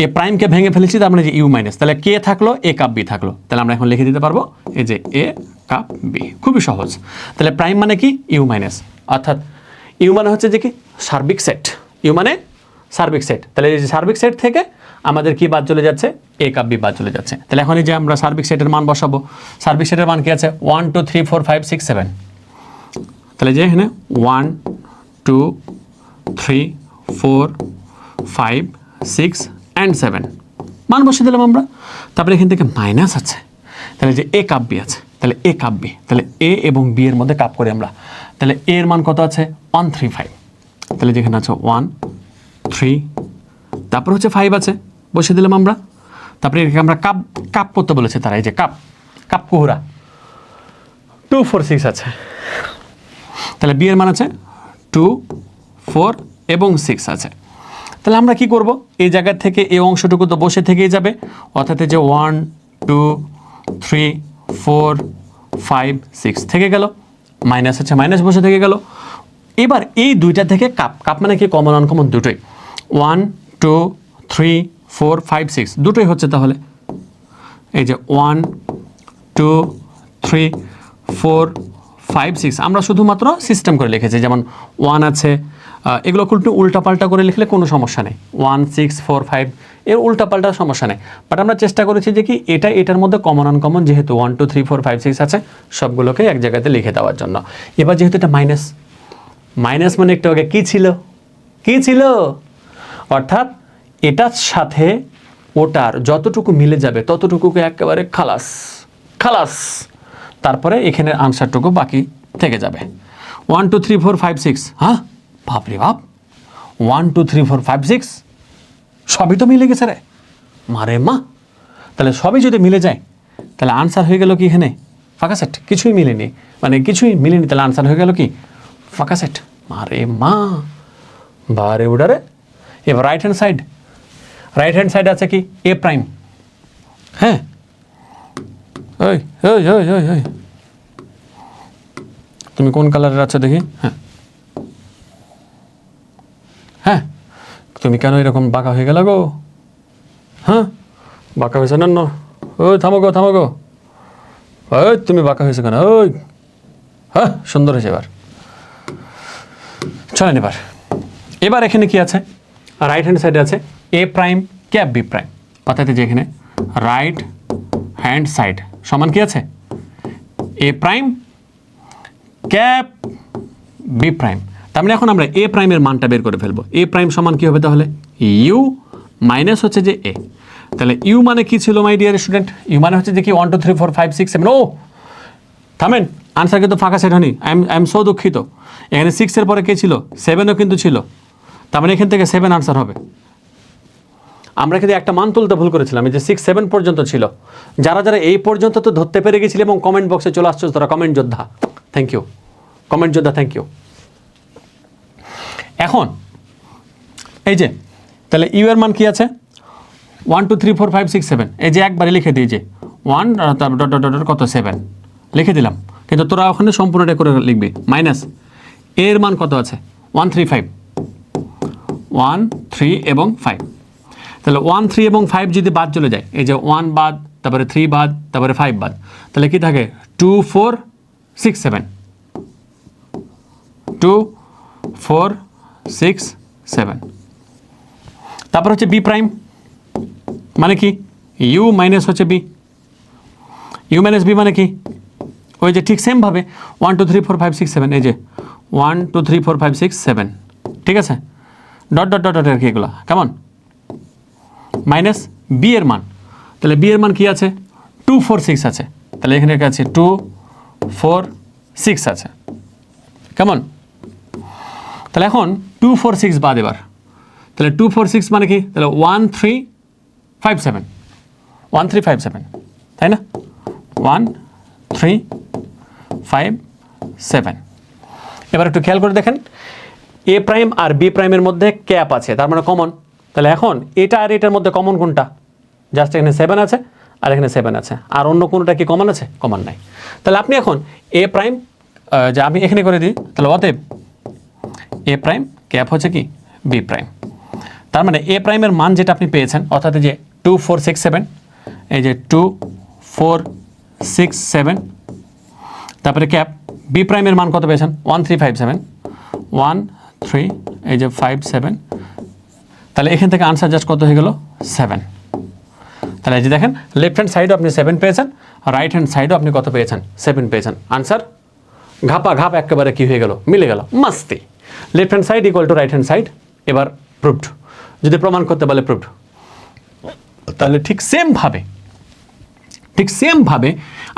S1: এ প্রাইমকে ভেঙে ফেলেছি, তার মানে যে ইউ মাইনাস, তাহলে কে থাকলো? এ কাপ বি থাকলো। তাহলে আমরা এখন লিখে দিতে পারবো এই যে এ কাপ বি। খুবই সহজ। তাহলে প্রাইম মানে কি? ইউ মাইনাস, অর্থাৎ ইউ মানে হচ্ছে যে কি সার্বিক সেট। ইউ মানে সার্বিক সেট। তাহলে এই যে সার্বিক সেট থেকে আমাদের কি বাদ চলে যাচ্ছে? এ কাপ বি বাদ চলে যাচ্ছে। তাহলে এখন এই যে আমরা সার্বিক সেটের মান বসাবো। সার্বিক সেটের মান কি আছে? 1 2 3 4 5 6 7। তাহলে যে এখানে 1 2 3 4 5 6 and 7 মান বসিয়ে দিলাম আমরা। তারপরে এখান থেকে মাইনাস আছে, তাহলে যে এ কাপ বি আছে, তাহলে এ কাপ বি, তাহলে এ এবং বি এর মধ্যে কাপ করি আমরা। তাহলে এ এর মান কত আছে? 135। তাহলে যেখানে আছে 1 3, তারপর হচ্ছে 5 আছে, বসিয়ে দিলাম আমরা। তারপরে এখানে আমরা কাপ কাপ করতে বলেছে তারা, এই যে কাপ কাপ কুহুরা 2 4 6 আছে। তাহলে বি এর মান আছে 2 4 এবং 6 আছে। তাহলে আমরা কি করব? এই জায়গা থেকে এই অংশটুকু তো বসে থেকেই যাবে, অর্থাৎ যে 1 2 3 4 5 6 থেকে গেল, মাইনাস আছে মাইনাস বসে থেকে গেল। এবার এই দুইটা থেকে কাপ, কাপ মানে কি? কমন আনকমন দুটোই। 1 2 3 4 5 6 দুটোই হচ্ছে। তাহলে এই যে 1 2 3 4 5 6 আমরা শুধুমাত্র সিস্টেম করে লিখেছি, যেমন 1 আছে, এগুলো একটু উল্টাপাল্টা করে লিখলে কোনো সমস্যা নেই। 1 6 4 5 এর উল্টাপাল্টা সমস্যা নেই, বাট আমরা চেষ্টা করেছি যে কি এটা এটার মধ্যে কমন আনকমন, যেহেতু 1 2 3 4 5 6 আছে, সবগুলোকে এক জায়গাতে লিখে দেওয়ার জন্য। এবার যেহেতু এটা মাইনাস, মাইনাস মানে একটু আগে কী ছিল? কী ছিল? অর্থাৎ এটার সাথে ওটার যতটুকু মিলে যাবে ততটুকুকে একেবারে খালাস খালাস, তারপরে এখানে আনসারটুকু বাকি থেকে যাবে। 1 2 3 4 5 6, হ্যাঁ বাপরে বাপ, 1 2 3 4 5 6 সবই তো মিলে গেছে রে, মারে মা। তাহলে সবই যদি মিলে যায় তাহলে আনসার হয়ে গেল কি? এখানে ফাঁকা সেট, কিছুই মিলেনি, মানে কিছুই মিলেনি, তাহলে আনসার হয়ে গেল কি? ফাঁকা সেট। মারে মা, বারে উডারে। এবার right hand side, right hand side আছে কি? এ প্রাইম। হ্যাঁ, ওই ওই ওই ওই ওই তুমি কোন কালারের আছো দেখি? হ্যাঁ হ্যাঁ, তুমি কেন এরকম বাঁকা হয়ে গেল গো? হ্যাঁ, বাঁকা হয়েছে না? ওই থামো গো, থামো গো, ওই তুমি বাঁকা হয়েছে কেন? ওই হ্যাঁ, সুন্দর হয়েছে। এবার চলেন, এবার এখানে কি আছে? রাইট হ্যান্ড সাইডে আছে এ প্রাইম ক্যাপ বি প্রাইম, অর্থাৎ যে এখানে রাইট হ্যান্ড সাইড সমান কি আছে এ প্রাইম ক্যাপ বি প্রাইম। তার মানে এখন আমরা এ প্রাইমের মানটা বের করে ফেলবো। এ প্রাইম সমান কি হবে তাহলে ইউ মাইনাস হচ্ছে যে এ। তাহলে ইউ মানে কি ছিল মাই ডিয়ার স্টুডেন্ট? ইউ মানে হচ্ছে যে কি 1 2 3 4 5 6 7। ও থামেন, আনসার কিন্তু ফাঁকা সেট হয়নি। আই এম সো দুঃখিত। এখানে 6 এর পরে কে ছিল? 7ও কিন্তু ছিল। তার মানে এখান থেকে 7 আনসার হবে। আমরা কিন্তু একটা মান তুলতে ভুল করেছিলাম, এই যে 6 7 পর্যন্ত ছিল। যারা যারা এই পর্যন্ত তো ধরতে পেরে গেছিল এবং কমেন্ট বক্সে চলে আসছো তারা কমেন্ট যোদ্ধা, থ্যাংক ইউ। কমেন্ট যোদ্ধা থ্যাংক ইউ। এখন এই যে তাহলে ইউ এর মান কি আছে 1 2 3 4 5 6 7। এই যে একবারে লিখে দিই যে 1 তারপর ডট ডট ডট কত 7 লিখে দিলাম। কিন্তু তোরা ওখানে সম্পূর্ণটা করে লিখবি। মাইনাস এর মান কত আছে 1 3 5 1 3 এবং 5। তাহলে 1 3 এবং 5 যদি বাদ চলে যায়, এই যে 1 বাদ, তারপরে 3 বাদ, তারপরে 5 বাদ, তাহলে কি থাকে 2 4 6 7 2 4 6 7। তারপর হচ্ছে বি প্রাইম মানে কি ইউ মাইনাস হচ্ছে বি। ইউ মাইনাস বি মানে কি ওই যে ঠিক সেমভাবে 1 2 3 4 5 6 7। এই যে 1 2 3 4 5 6 7, ঠিক আছে, ডট ডট ডট ডট আর কি এগুলো কেমন। মাইনাস বি এর মান, তাহলে বি এর মান কি আছে 2 4 6 আছে। তাহলে এখানে আছে 2 4 6 আছে কেমন। তাহলে এখন 2 4 6 বাদ এবার, তাহলে 2 4 6 মানে কি, তাহলে 1 3 5 7 1 3 5 7, তাই না 1 3 5 7। এবার একটু খেয়াল করে দেখেন এ প্রাইম আর বি প্রাইমের মধ্যে ক্যাপ আছে, তার মানে কমন। তাহলে এখন এটা আর এটার মধ্যে কমন কোনটা? জাস্ট এখানে 7 আছে আর এখানে 7 আছে, আর অন্য কোনোটা কি কমন আছে? কমন নাই। তাহলে আপনি এখন এ প্রাইম যে আমি এখানে করে দিই, তাহলে অতএব এ প্রাইম ক্যাপ হচ্ছে কি বি প্রাইম। তার মানে এ প্রাইমের মান যেটা আপনি পেয়েছেন অর্থাৎ যে 2 4 6 7, এই যে 2 4 6 7, তারপরে ক্যাপ বি প্রাইমের মান কত পেয়েছেন 1 3 5 7 1 3, এই যে 5 7। তাহলে এখান থেকে আনসার জাস্ট কত হয়ে গেল 7। তাহলে এই যে দেখেন লেফট হ্যান্ড সাইডও আপনি 7 পেয়েছেন, রাইট হ্যান্ড সাইডও আপনি কত পেয়েছেন 7 পেয়েছেন। আনসার ঘাপা ঘাপ একেবারে কি হয়ে গেল, মিলে গেল, মাস্তি। Left hand side equal to right hand side, এবার প্রুভড। যদি প্রমাণ করতে বলে প্রুভড। তাহলে ঠিক সেমভাবে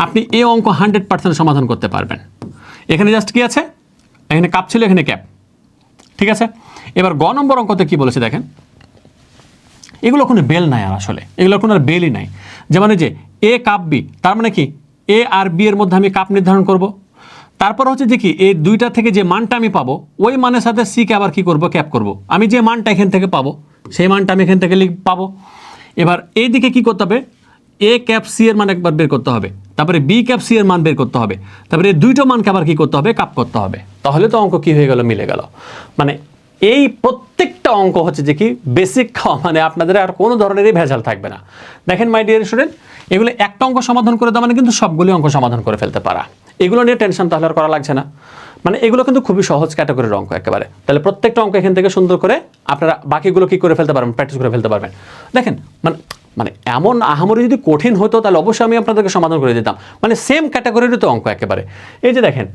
S1: আপনি এই অঙ্ক 100% সমাধান করতে পারবেন। এখানে জাস্ট কি আছে, এখানে কাপ ছিল, এখানে ক্যাপ, ঠিক আছে। এবার গ নম্বর অঙ্কতে কি বলেছে দেখেন, এগুলো কোনো বেল নাই আর, আসলে এগুলো কোনো আর বেলই নাই। যেমন যে এ কাপ বি, তার মানে কি এ আর বি এর মধ্যে আমি কাপ নির্ধারণ করব। তারপর হচ্ছে যে কি এই দুইটা থেকে যে মানটা আমি পাবো ওই মানের সাথে সি কে আবার কি করব, ক্যাপ করব। আমি যে মানটা এখান থেকে পাবো সেই মানটা আমি এখান থেকে পাবো। এবার এই দিকে কি করতে হবে, এ ক্যাপ সি এর মান একবার বের করতে হবে, তারপরে বি ক্যাপ সি এর মান বের করতে হবে, তারপরে এই দুইটা মানকে আবার কি করতে হবে, কাপ করতে হবে। তাহলে তো অঙ্ক কি হয়ে গেল, মিলে গেল। মানে এই প্রত্যেকটা অঙ্ক হচ্ছে যে কি বেসিক, মানে আপনাদের আর কোনো ধরনেরই ভেজাল থাকবে না। দেখেন মাই ডিয়ার স্টুডেন্ট, এগুলো একটা অঙ্ক সমাধান করে দেওয়া মানে কিন্তু সবগুলি অঙ্ক সমাধান করে ফেলতে পারা, এগুলো নিয়ে টেনশন তাহলে আর করা লাগছে না। মানে এগুলো কিন্তু খুবই সহজ ক্যাটাগরির অঙ্ক একেবারে। তাহলে প্রত্যেকটা অঙ্ক এখান থেকে সুন্দর করে আপনারা বাকিগুলো কি করে ফেলতে পারবেন, প্র্যাকটিস করে ফেলতে পারবেন। দেখেন মানে এমন আহামরি যদি কঠিন হতো তাহলে অবশ্যই আমি আপনাদেরকে সমাধান করে দিতাম। মানে সেম ক্যাটাগরিরই তো অঙ্ক একেবারে। এই যে দেখেন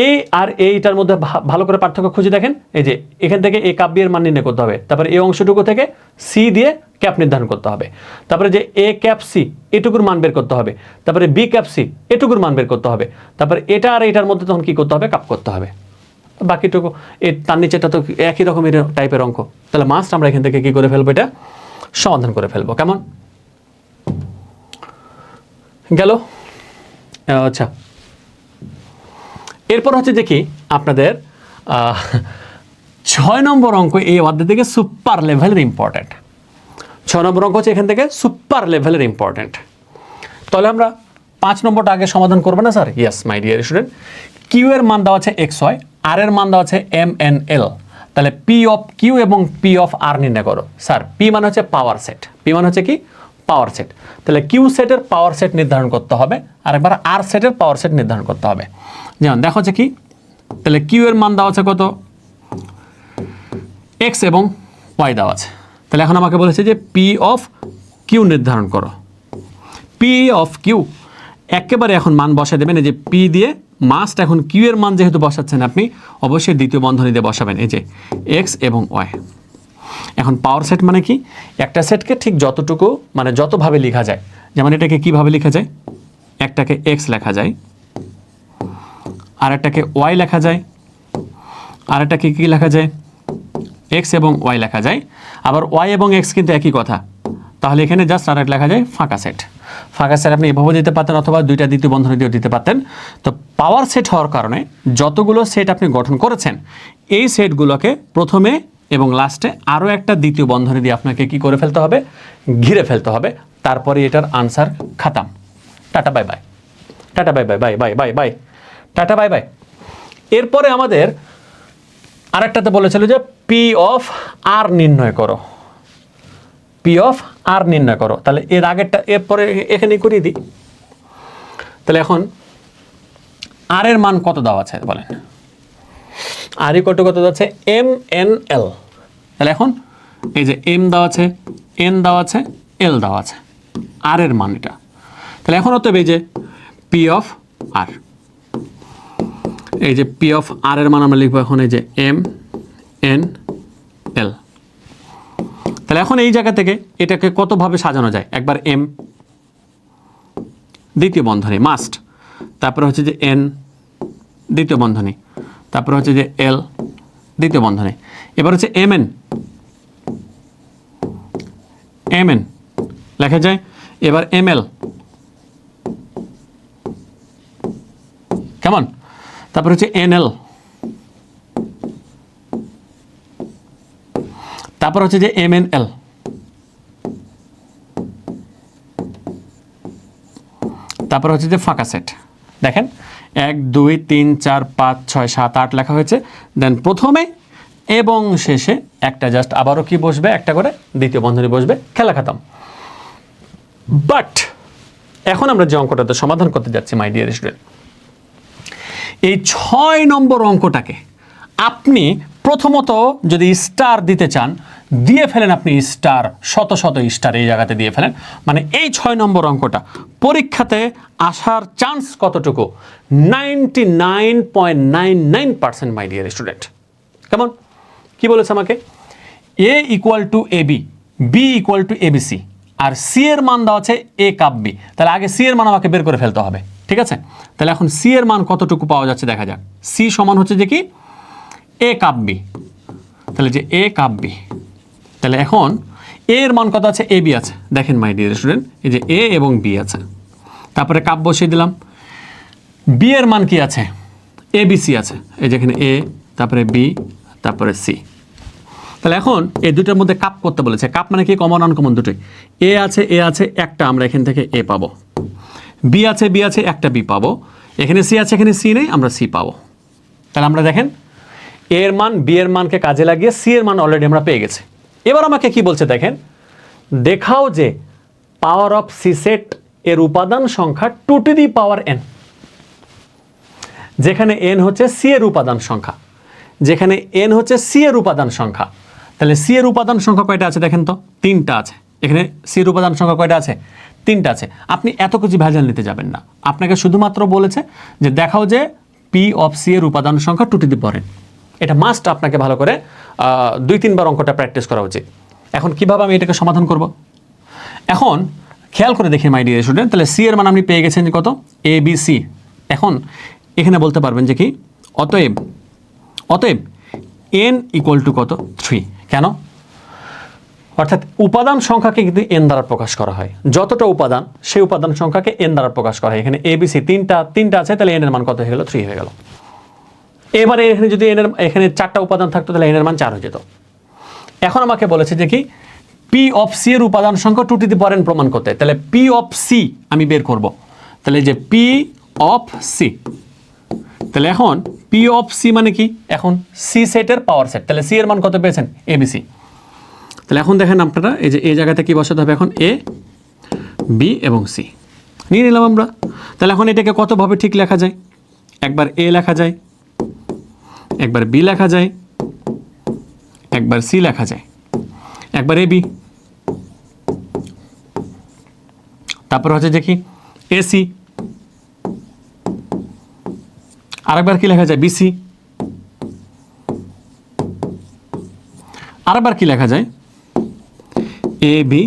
S1: এ আর এইটার মধ্যে ভালো করে পার্থক্য খুঁজে দেখেন। এই যে এখান থেকে এ কাপ বি এর মান নির্ণয় করতে হবে, তারপরে এই অংশটুকু থেকে সি দিয়ে ক্যাপ নির্ধারণ করতে হবে, তারপরে যে এ ক্যাপ সি এটুকুর মান বের করতে হবে, তারপরে বি ক্যাপ সি এটুকুর মান বের করতে হবে, তারপরে এটা আর এটার মধ্যে তখন কি করতে হবে, কাপ করতে হবে। বাকিটুকু তার নিচেটা তো একই রকমের টাইপের অঙ্ক। তাহলে মাস্ট আমরা এখান থেকে কি করে ফেলবো, এটা সমাধান করে ফেলবো। কেমন গেল? আচ্ছা, এরপর হচ্ছে যে কি আপনাদের 6 নম্বর অঙ্ক এই অধ্যায় থেকে সুপার লেভেলের ইম্পর্টেন্ট। 6 নম্বর অঙ্ক হচ্ছে এখান থেকে সুপার লেভেলের ইম্পর্টেন্ট। তাহলে আমরা 5 নম্বরটা আগে সমাধান করবো না sir? Yes my dear student. Q এর মান দেওয়া আছে এক্স ওয়াই, আর এর মান দেওয়া আছে এম এন এল। তাহলে পি অফ কিউ এবং পি অফ আর নির্ণয় করো। স্যার পি মানে হচ্ছে পাওয়ার সেট, পি মানে হচ্ছে কি পাওয়ার সেট। তাহলে কিউ সেটের পাওয়ার সেট নির্ধারণ করতে হবে, আর একবার আর সেটের পাওয়ার সেট নির্ধারণ করতে হবে। যেমন দেখো হচ্ছে কি, তাহলে কিউ এর মান দেওয়া আছে কত, এক্স এবং ওয়াই দেওয়া আছে। তাহলে এখন আমাকে বলেছে যে পি অফ কিউ নির্ধারণ করো। পি অফ কিউ একেবারে এখন মান বসাই দেবেন, এই যে পি দিয়ে মাস্ট এখন কিউ এর মান যেহেতু বসাচ্ছেন আপনি অবশ্যই দ্বিতীয় বন্ধনী দিয়ে বসাবেন, এই যে এক্স এবং ওয়াই। এখন পাওয়ার সেট মানে কি, একটা সেটকে ঠিক যতটুকু মানে যতভাবে লেখা যায়, যেমন এটাকে কিভাবে লেখা যায়, একটাকে এক্স লেখা যায়, আর একটাকে ওয়াই লেখা যায়, আর একটাকে কি লেখা যায়, এক্স এবং ওয়াই লেখা যায়। আবার ওয়াই এবং এক্স কিন্তু একই কথা, তাহলে এখানে জাস্ট আর লেখা যায় ফাঁকা সেট। ফাঁকা সেট আপনি এভাবে দিতে পারতেন অথবা দুইটা দ্বিতীয় বন্ধনী দিয়েও দিতে পারতেন। তো পাওয়ার সেট হওয়ার কারণে যতগুলো সেট আপনি গঠন করেছেন এই সেটগুলোকে প্রথমে এবং লাস্টে আরও একটা দ্বিতীয় বন্ধনী দিয়ে আপনাকে কি করে ফেলতে হবে, ঘিরে ফেলতে হবে। তারপরে এটার আনসার খাতাম। Tata bye bye, tata bye bye bye bye bye bye, tata bye bye. এরপরে আমাদের আরেকটাতে বলেছিল যে পি অফ আর নির্ণয় করো, পি অফ আর নির্ণয় করো। তাহলে এর আগেরটা এরপরে এখানে করিয়ে দিই। তাহলে এখন আর এর মান কত দেওয়া আছে বলেন, আর ই কত আছে, এম এন এল। তাহলে এখন এই যে এম দেওয়া আছে, এন দেওয়া আছে, এল দেওয়া আছে, আর এর মান এটা। তাহলে এখন হতে হবে এই যে পি অফ আর, এই যে পি অফ আর এর মান আমরা লিখবো এখন এই যে এম এন এল। তাহলে এখন এই জায়গা থেকে এটাকে কতভাবে সাজানো যায়, একবার এম দ্বিতীয় বন্ধনী মাস্ট, তারপরে হচ্ছে যে এন দ্বিতীয় বন্ধনী, তারপরে হচ্ছে যে এল দ্বিতীয় বন্ধনী, এবার হচ্ছে এম এন, এম এন লেখা যায়, এবার এম এল কেমন, তারপর হচ্ছে এন এল, তারপর হচ্ছে যে এম এন এল, তারপর হচ্ছে যে ফাঁকা সেট। দেখেন 1 2 3 4 5 6 7 8 লেখা হয়েছে, দেন প্রথমে এবং শেষে একটা জাস্ট আবারও কি বসবে, একটা করে দ্বিতীয় বন্ধনী বসবে, খেলা খতম। বাট এখন আমরা যে অঙ্কটাতে সমাধান করতে যাচ্ছি মাই ডিয়ার স্টুডেন্ট, এই 6 নম্বর অঙ্কটাকে আপনি প্রথমত যদি স্টার দিতে চান দিয়ে ফেলেন, আপনি স্টার শত শত স্টার এই জায়গাতে দিয়ে ফেলেন, মানে এই 6 নম্বর অঙ্কটা পরীক্ষাতে আসার চান্স কতটুকু, 99.99% মাই ডিয়ার স্টুডেন্ট। কেমন, কি বলেছে আমাকে, A equal to A B, B equal to A B C, আর সি এর মান দেওয়া আছে এ কাপ বি। তাহলে আগে সি এর মান আমাকে বের করে ফেলতে হবে, ঠিক আছে। তাহলে এখন সি এর মান কতটুকু পাওয়া যাচ্ছে দেখা যাক। সি সমান হচ্ছে যে কি এ কাপ বি, তাহলে যে এ কাপ বি, তাহলে এখন এ এর মান কত আছে, এ বি আছে, দেখেন মাই ডিয়ার স্টুডেন্ট এই যে এ এবং বি আছে, তারপরে কাপ বসিয়ে দিলাম। বি এর মান কি আছে, এ বি সি আছে, এই যেখানে এ তারপরে বি তারপরে সি। তাহলে এখন এই দুটোর মধ্যে কাপ করতে বলেছে, কাপ মানে কি কমন আনকমন দুটোই, এ আছে একটা, আমরা এখান থেকে এ পাবো, বি আছে একটা বি পাবো, এখানে সি আছে এখানে সি নেই, আমরা সি পাবো। তাহলে আমরা দেখেন এ এর মান বি এর মানকে কাজে লাগিয়ে সি এর মান অলরেডি আমরা পেয়ে গেছি। এবার আমাকে কি বলছে দেখেন, দেখাও যে পাওয়ার অফ সি সেট এর উপাদান সংখ্যা 2 টু দি পাওয়ার n, যেখানে n হচ্ছে সি এর উপাদান সংখ্যা, যেখানে n হচ্ছে সি এর উপাদান সংখ্যা। তাহলে সি এর উপাদান সংখ্যা কয়টা আছে দেখেন তো, 3টা আছে। এখানে সি এর উপাদান সংখ্যা কয়টা আছে, 3টা আছে। আপনি এত কিছু ভেজাল নিতে যাবেন না, আপনাকে শুধুমাত্র বলেছে যে দেখাও যে পি অফ সি এর উপাদান সংখ্যা 2 টু দি পাওয়ার n। এটা মাস্ট আপনাকে ভালো করে 2-3 বার অঙ্কটা প্র্যাকটিস করা উচিত। এখন কিভাবে আমি এটাকে সমাধান করব, এখন খেয়াল করে দেখি মাই ডিয়ার স্টুডেন্ট। তাহলে সি এর মান আপনি পেয়ে গেছেন কত, এ বি সি। এখন এখানে বলতে পারবেন যে কি, অতএব n ইকুয়াল টু কত, 3। কেন, অর্থাৎ উপাদান সংখ্যাকে কিন্তু n দ্বারা প্রকাশ করা হয়, যতটা উপাদান সেই উপাদান সংখ্যাকে n দ্বারা প্রকাশ করা হয়। এখানে এ বি সি তিনটা আছে, তাহলে n এর মান কত হয়ে গেল, 3 হয়ে গেল। এবারে এখানে যদি এখানে 4টা উপাদান থাকতো তাহলে n এর মান 4 হয়ে যেত। এখন আমাকে বলেছে যে কি পি অফ সি এর উপাদান সংখ্যা 2 টু দি পাওয়ার n প্রমাণ করতে, তাহলে পি অফ সি আমি বের করব। তাহলে যে পি অফ সি, তাহলে এখন পি অফ সি মানে কি, এখন সি সেটের পাওয়ার সেট, তাহলে সি এর মান কত পেয়েছেন, এ বি সি। তাহলে এখন দেখেন আপনারা এই যে এই জায়গাতে কি বসাতে হবে, এখন এ বি এবং সি নিয়ে নিলাম আমরা। তাহলে এখন এটাকে কতভাবে ঠিক লেখা যায়, একবার এ লেখা যায়, একবার বি লেখা যায়, একবার সি লেখা যায়, একবার এ বি, তারপরে হচ্ছে যে কি এসি, আরেকবার কি লেখা যায় বিসি, আরেকবার কি লেখা যায় এ বি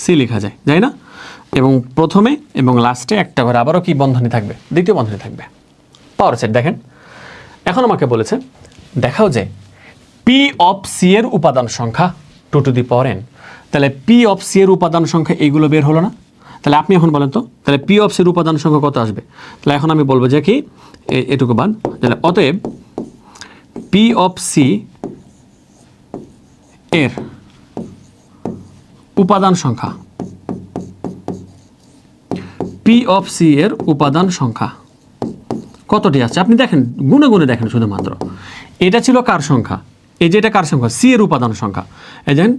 S1: সি লেখা যায়, যাই না? এবং প্রথমে এবং লাস্টে একটা করে আবারও কি বন্ধনী থাকবে, দ্বিতীয় বন্ধনী থাকবে। পাওয়ার সেট দেখেন, এখন আমাকে বলেছে দেখাও যে পি অফ সি এর উপাদান সংখ্যা 2 টু দি পাওয়ার n। তাহলে পি অফ সি এর উপাদান সংখ্যা এইগুলো বের হলো না? তাহলে আপনি এখন বলেন তো, তাহলে পি অফ সি এর উপাদান সংখ্যা কত আসবে? তাহলে এখন আমি বলবো যে কি এটুকু বাদ, তাহলে অতএব পি অফ সি এর উপাদান সংখ্যা, পি অফ সি এর উপাদান সংখ্যা কতটি আছে আপনি দেখেন, গুণে গুণে দেখেন শুধুমাত্র। এটা ছিল কার সংখ্যা? এই যে এটা কার সংখ্যা? সি এর উপাদান সংখ্যা। এই দেখেন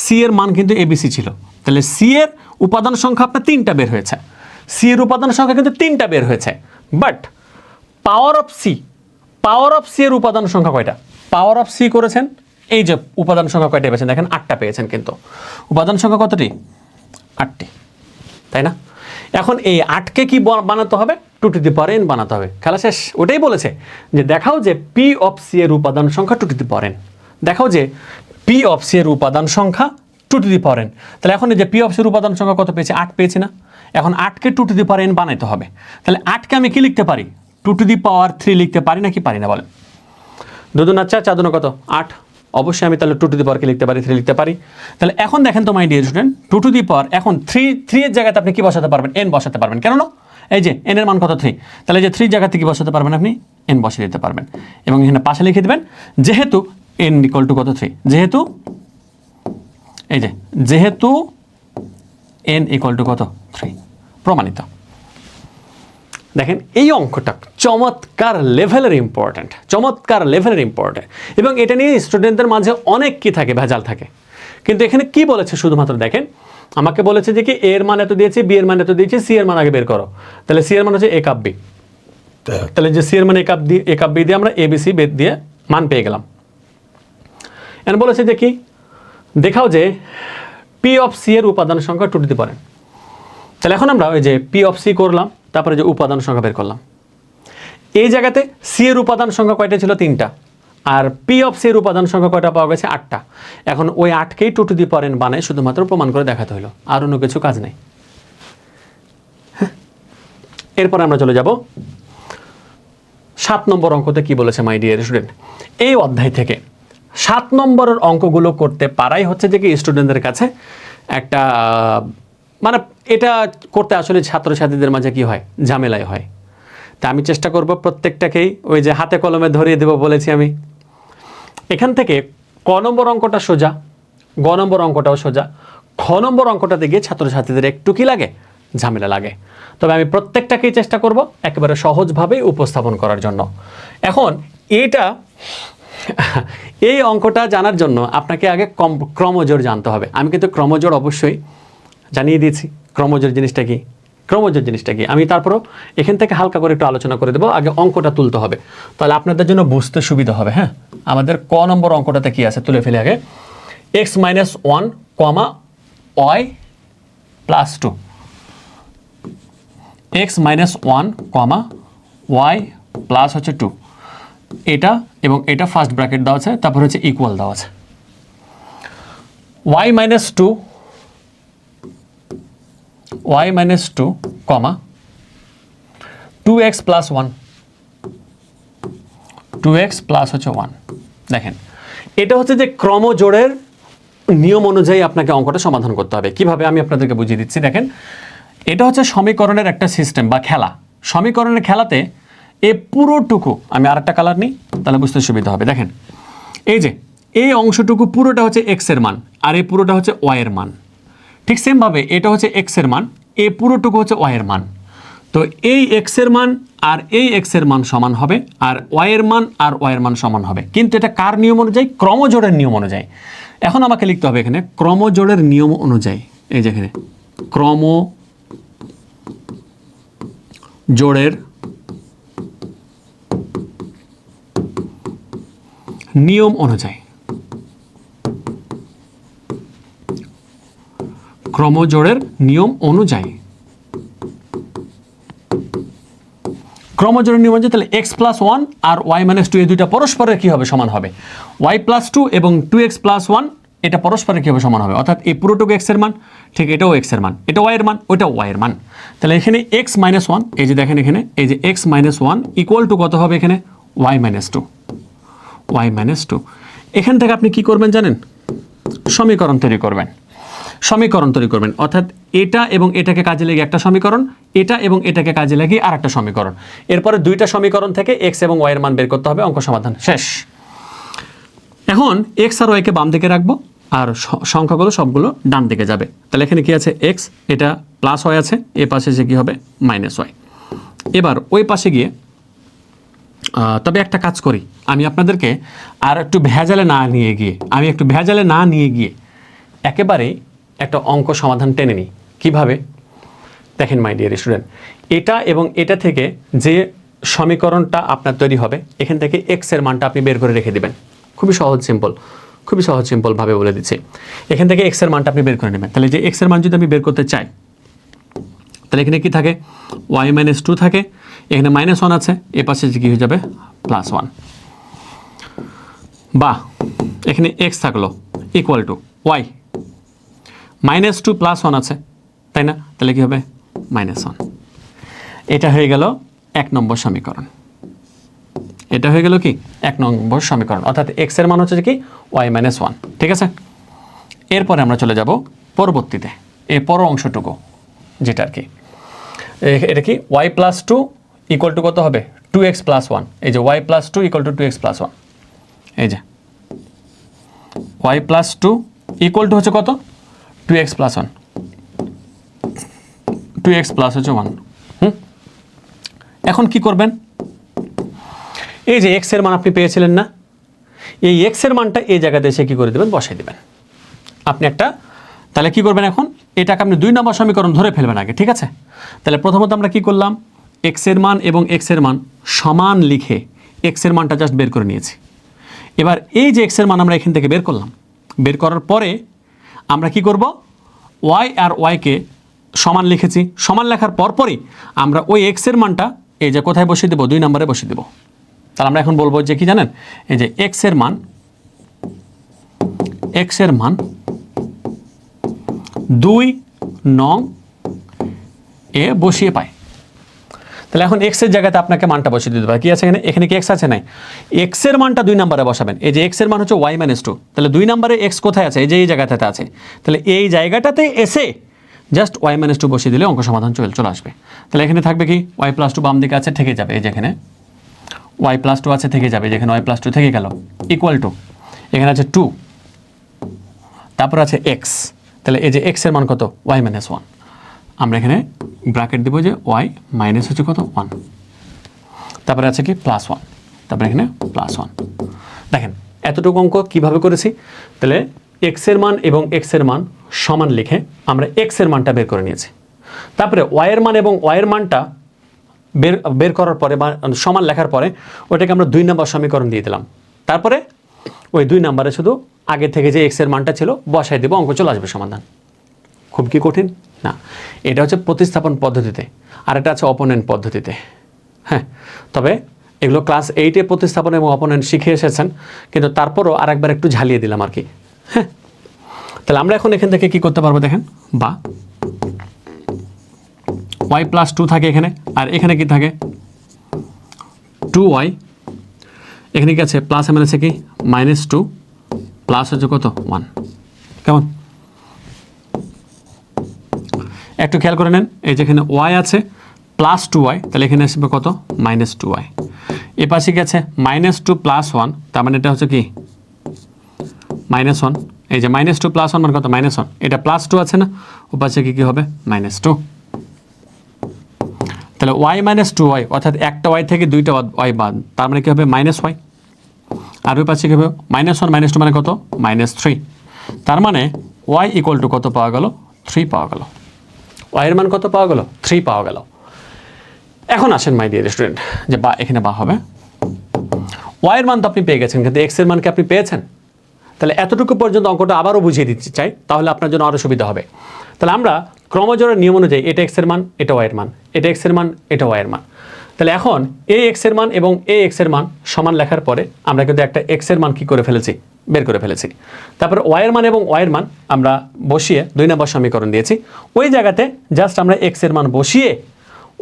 S1: সি এর মান কিন্তু এবিসি ছিল, তাহলে সি এর উপাদান সংখ্যা আপনার 3টা বের হয়েছে। সি এর উপাদান সংখ্যা কিন্তু 3টা বের হয়েছে, বাট পাওয়ার অফ সি এর উপাদান সংখ্যা কয়টা? পাওয়ার অফ সি করেছেন, এই যে উপাদান সংখ্যা কয়টা পেয়েছেন দেখেন 8টা পেয়েছেন, কিন্তু উপাদান সংখ্যা কতটি? 8টি, তাই না? এখন এই 8কে কি বানাতে হবে? 2 টু দি পাওয়ার n বানাতে হবে। খেলা শেষ। ওটাই বলেছে যে দেখাও যে পি অফ সি এর উপাদান সংখ্যা 2 টু দি পাওয়ার n। দেখাও যে পি অফ সি এর উপাদান সংখ্যা 2 টু দি পাওয়ার n। তাহলে এখন এই যে পি অফ সি এর উপাদান সংখ্যা কত পেয়েছি? 8 পেয়েছি না? এখন 8কে 2 টু দি পাওয়ার n বানাইতে হবে। তাহলে 8কে আমি কি লিখতে পারি? 2 টু দি পাওয়ার 3 লিখতে পারি নাকি পারি না বলেন? 2 2 4 4 2 কত? 8। অবশ্যই আমি তাহলে 2 টু দি পাওয়ারকে লিখতে পারি, 3 লিখতে পারি। তাহলে এখন দেখেন তো my dear student, 2 to the power এখন 3 এর জায়গাতে আপনি কি বসাতে পারবেন? n বসাতে পারবেন। কেন না? এই যে n এর মান কত? 3। তাহলে যে 3 জায়গাতে কি বসাতে পারবেন? আপনি n বসিয়ে দিতে পারবেন এবং এখানে পাশে লিখে দিবেন যেহেতু n ইকুয়াল টু কত? 3। যেহেতু এই যে যেহেতু n ইকুয়াল টু কত? 3। প্রমাণিত। দেখেন এই অঙ্কটা চমৎকার লেভেলের ইম্পর্ট্যান্ট, চমৎকার লেভেলের ইম্পর্ট্যান্ট, এবং এটা নিয়ে স্টুডেন্টদের মাঝে অনেক কি থাকে, ভেজাল থাকে। কিন্তু এখানে কি বলেছে শুধুমাত্র দেখেন, আমাকে বলেছে যে কি এ এর মান এত দিয়েছি, বি এর মান এত দিয়েছি, সি এর মান আগে বের করো। তাহলে সি এর মান হচ্ছে এ কাপ বি, তাহলে যে সি এর মান এ কাপ বি দিয়ে আমরা এ বি সি বের দিয়ে মান পেয়ে গেলাম। এখন বলেছে যে কি দেখাও যে পি অফ সি এর উপাদান সংখ্যা 2 টু দি পাওয়ার n। তাহলে এখন আমরা ওই যে পি অফ সি করলাম, তারপরে যে উপাদান সংখ্যা বের করলাম। এই জায়গাতে সি এর উপাদান সংখ্যা কয়টা ছিল? 3টা। আর পি অফ সি এর উপাদান সংখ্যা কয়টা পাওয়া গেছে? 8টা। এখন ওই 8কেই 2 টু দি পাওয়ার n বানায় শুধুমাত্র প্রমাণ করে দেখাতে হলো, আর অন্য কিছু কাজ নেই। এরপর আমরা চলে যাব 7 নম্বর অঙ্কতে কি বলেছে মাই ডিয়ার স্টুডেন্ট। এই অধ্যায় থেকে 7 নম্বরের অঙ্কগুলো করতে পারাই হচ্ছে যে কি স্টুডেন্টদের কাছে একটা মানে এটা করতে আসলে ছাত্রছাত্রীদের মাঝে কি হয়, ঝামেলাই হয়। তা আমি চেষ্টা করব প্রত্যেকটাকেই ওই যে হাতে কলমে ধরিয়ে দেব বলেছি আমি। এখান থেকে ক নম্বর অঙ্কটা সোজা, গ নম্বর অঙ্কটাও সোজা, খ নম্বর অঙ্কটাতে গিয়ে ছাত্রছাত্রীদের একটু কি লাগে, ঝামেলা লাগে। তবে আমি প্রত্যেকটাকেই চেষ্টা করব একেবারে সহজভাবেই উপস্থাপন করার জন্য। এখন এই অঙ্কটা জানার জন্য আপনাকে আগে ক্রমজোড় জানতে হবে। আমি কিন্তু ক্রমজোড় অবশ্যই জানিয়ে দিয়েছি। ক্রমজোড় জিনিসটা কি, ক্রমজোড় জিনিসটা কি আমি তারপরও এখান থেকে হালকা করে একটু আলোচনা করে দেবো। আগে অঙ্কটা তুলতে হবে, তাহলে আপনাদের জন্য বুঝতে সুবিধা হবে। হ্যাঁ, আমাদের ক নম্বর অঙ্কটাতে কি আছে তুলে ফেলে আগে। x - 1, y + 2, x - 1, y plus হচ্ছে 2, এটা এবং এটা ফার্স্ট ব্র্যাকেট দেওয়া আছে, তারপর হচ্ছে ইকুয়াল দেওয়া আছে। y - 2, y - 2, 2x + 1, 2x plus হচ্ছে 1। দেখেন এটা হচ্ছে যে ক্রমজোড়ের নিয়ম অনুযায়ী আপনাকে অঙ্কটা সমাধান করতে হবে। কিভাবে আমি আপনাদেরকে বুঝিয়ে দিচ্ছি। দেখেন এটা হচ্ছে সমীকরণের একটা সিস্টেম বা খেলা। সমীকরণের খেলাতে এই পুরোটুকু, আমি আরেকটা কালার নিই তাহলে বুঝতে সুবিধা হবে। দেখেন এই যে এই অংশটুকু পুরোটা হচ্ছে x এর মান, আর এই পুরোটা হচ্ছে y এর মান। ঠিক সেমভাবে এটা হচ্ছে x এর মান, এই পুরোটুকু হচ্ছে y এর মান। তো এই x এর মান আর এই x এর মান সমান হবে, আর y এর মান আর y এর মান সমান হবে। কিন্তু এটা কার নিয়ম অনুযায়ী? ক্রমজোড়ের নিয়ম অনুযায়ী। এখন আমাকে লিখতে হবে এখানে ক্রমজোড়ের নিয়ম অনুযায়ী। এই যে এখানে ক্রমজোড়ের নিয়ম অনুযায়ী, ক্রমজোড়ের নিয়ম অনুযায়ী ক্রমজোড়ের নিয়ম অনুযায়ী তাহলে x+1 আর y-2 এই দুইটা পরস্পরের কি হবে সমান হবে। y+2 এবং 2x+1 এটা পরস্পরের কি হবে সমান হবে, অর্থাৎ এই পুরোটুকু x এর মান, ঠিক এটাও x এর মান, এটা y এর মান, ওইটাও y এর মান। তাহলে এখানে x-1 এই যে দেখেন এখানে এই যে x-1 ইকুয়াল টু কত হবে এখানে y-2, y-2। এখান থেকে আপনি কি করবেন জানেন, সমীকরণ তৈরি করবেন, অর্থাৎ এটা এবং এটাকে কাজে লাগিয়ে একটা সমীকরণ, এটা এবং এটাকে কাজে লাগিয়ে আর একটা সমীকরণ। এরপরে দুইটা সমীকরণ থেকে x এবং y এর মান বের করতে হবে, অঙ্ক সমাধান শেষ। এখন x আর y কে বাম দিকে রাখবো আর সংখ্যাগুলো সবগুলো ডান দিকে যাবে। তাহলে এখানে কি আছে x, এটা প্লাস y আছে, এ পাশে যে কি হবে -y। এবার ওই পাশে গিয়ে তবে একটা কাজ করি, আমি আপনাদেরকে আর একটু ভেজালে না নিয়ে গিয়ে একেবারে একটা অঙ্ক সমাধান টেনে নিই। কীভাবে দেখেন মাই ডিয়ার স্টুডেন্ট, এটা এবং এটা থেকে যে সমীকরণটা আপনার তৈরি হবে এখান থেকে x এর মানটা আপনি বের করে রেখে দিবেন। খুবই সহজ সিম্পলভাবে বলে দিচ্ছি। এখান থেকে x এর মানটা আপনি বের করে নেবেন। তাহলে যে x এর মান যদি আমি বের করতে চাই তাহলে এখানে কি থাকে y-2 থাকে, এখানে -1 আছে, এ পাশে কি হয়ে যাবে +1, বা এখানে x থাকলো ইকুয়াল টু y -2 +1 আছে, তাই না? তাহলে কি হবে -1। এটা হয়ে গেল 1 নম্বর সমীকরণ। এটা হয়ে গেল কি 1 নম্বর সমীকরণ, অর্থাৎ x এর মান হচ্ছে কি y-1। ঠিক আছে, এরপরে আমরা চলে যাব পরবর্তীতে এই পর অংশটুকু, যেটা আর কি এটা কি y+2 ইকুয়াল টু কত হবে 2x+1। এই যে y+2 ইকুয়াল টু 2x+1, এই যে y+2 ইকুয়াল টু হচ্ছে কত 2x+1, 2x প্লাস হচ্ছে 1। এখন কি করবেন, এই যে x এর মান আপনি পেয়েছিলেন না, এই x এর মানটা এই জায়গাতে এসে কি করে দেবেন, বসাই দেবেন আপনি একটা। তাহলে কি করবেন, এখন এটাকে আপনি 2 নম্বর সমীকরণ ধরে ফেলবেন আগে। ঠিক আছে, তাহলে প্রথমত আমরা কি করলাম, x এর মান এবং x এর মান সমান লিখে x এর মানটা জাস্ট বের করে নিয়েছি। এবার এই যে x এর মান আমরা এখান থেকে বের করলাম, বের করার পরে আমরা কি করব, y আর y কে সমান লিখেছি, সমান লেখার পরপরই আমরা ওই x এর মানটা এই যে কোথায় বসিয়ে দেবো, 2 নম্বরে বসিয়ে দেবো। তাহলে আমরা এখন বলবো যে কি জানেন, এই যে x এর মান 2 নং এ বসিয়ে পায়। তাহলে এখন x এর জায়গাতে আপনাকে মানটা বসিয়ে দিতে হবে। কি আছে এখানে, এখানে কি x আছে নাই, x এর মানটা 2 নম্বরে বসাবেন। এই যে x এর মান হচ্ছে y-2, তাহলে 2 নম্বরে x কোথায় আছে, এই যে এই জায়গাটাতে আছে। তাহলে এই জায়গাটাতে এসে জাস্ট y-2 বসিয়ে দিলে অঙ্ক সমাধান চলে আসবে। তাহলে এখানে থাকবে কি y+2 বাম দিকে আছে, থেকে যাবে, এই যে এখানে y+2 আছে, থেকে যাবে, যেখানে y+2 থেকে গেল ইকুয়াল টু এখানে আছে 2, তারপর আছে x। তাহলে এই যে x এর মান কত y-1, আমরা এখানে ব্র্যাকেট দেবো যে y মাইনাস হচ্ছে কত 1, তারপরে আছে কি +1, তারপরে এখানে +1। দেখেন এতটুকু অঙ্ক কিভাবে করেছি। তাহলে x এর মান এবং x এর মান সমান লিখে আমরা x এর মানটা বের করে নিয়েছি। তারপরে y এর মান এবং y এর মানটা বের করার পরে বা সমান লেখার পরে ওটাকে আমরা 2 নম্বর সমীকরণ দিয়ে দিলাম। তারপরে ওই 2 নম্বরে শুধু আগে থেকে যে x এর মানটা ছিল বসাই দেবো, অঙ্ক চলে আসবে সমাধান। খুব কি কঠিন না, এটা হচ্ছে প্রতিস্থাপন পদ্ধতিতে, আর এটা আছে অপোনেন্ট পদ্ধতিতে। হ্যাঁ, তবে এগুলো ক্লাস 8-এ প্রতিস্থাপন এবং অপোনেন্ট শিখে এসেছেন, কিন্তু তারপরও আরেকবার একটু ঝালিয়ে দিলাম আর কি। হ্যাঁ, তাহলে আমরা এখন এখান থেকে কি করতে পারবো দেখেন, বা y+2 থাকে এখানে, আর এখানে কি থাকে 2y, এখানে কি আছে প্লাস, এমন আছে কি -2 প্লাস হচ্ছে কত 1। কেমন, একটু খেয়াল করে নেন, এই যেখানে y আছে +2y, তাহলে এখানে আসবে কত -2y। এ পাশে কি আছে -2 + 1, তার মানে এটা হচ্ছে কি -1। এই যে -2 + 1 মানে কত -1, এটা +2 আছে না, ও পাশে কি হবে -2। তাহলে y-2y, অর্থাৎ একটা y থেকে 2টা y বাদ, তার মানে কি হবে -y। আর ওই পাশে কি হবে -1 -2 মানে কত -3। তার মানে y ইকুয়াল টু কত পাওয়া গেল 3 পাওয়া গেল। y এর মান কত পাওয়া গেল 3 পাওয়া গেল। এখন আসেন মাই ডিয়ার স্টুডেন্ট, যে বা এখানে বা হবে, y এর মান তো আপনি পেয়ে গেছেন, কিন্তু x এর মান কি আপনি পেয়েছেন? তাহলে এতটুকু পর্যন্ত অঙ্কটা আবারও বুঝিয়ে দিতে চাই, তাহলে আপনার জন্য আরও সুবিধা হবে। তাহলে আমরা ক্রমজোড়ের নিয়ম অনুযায়ী এটা x এর মান, এটা y এর মান, এটা x এর মান, এটা y এর মান, তাহলে এখন এ এক্স এর মান এবং এ এক্স এর মান সমান লেখার পরে আমরা কিন্তু একটা এক্স এর মান কি করে ফেলেছি, বের করে ফেলেছি। তারপর ওয়াই এর মান এবং ওয়াই এর মান আমরা বসিয়ে 2 নম্বর সমীকরণ দিয়েছি। ওই জায়গাতে জাস্ট আমরা এক্স এর মান বসিয়ে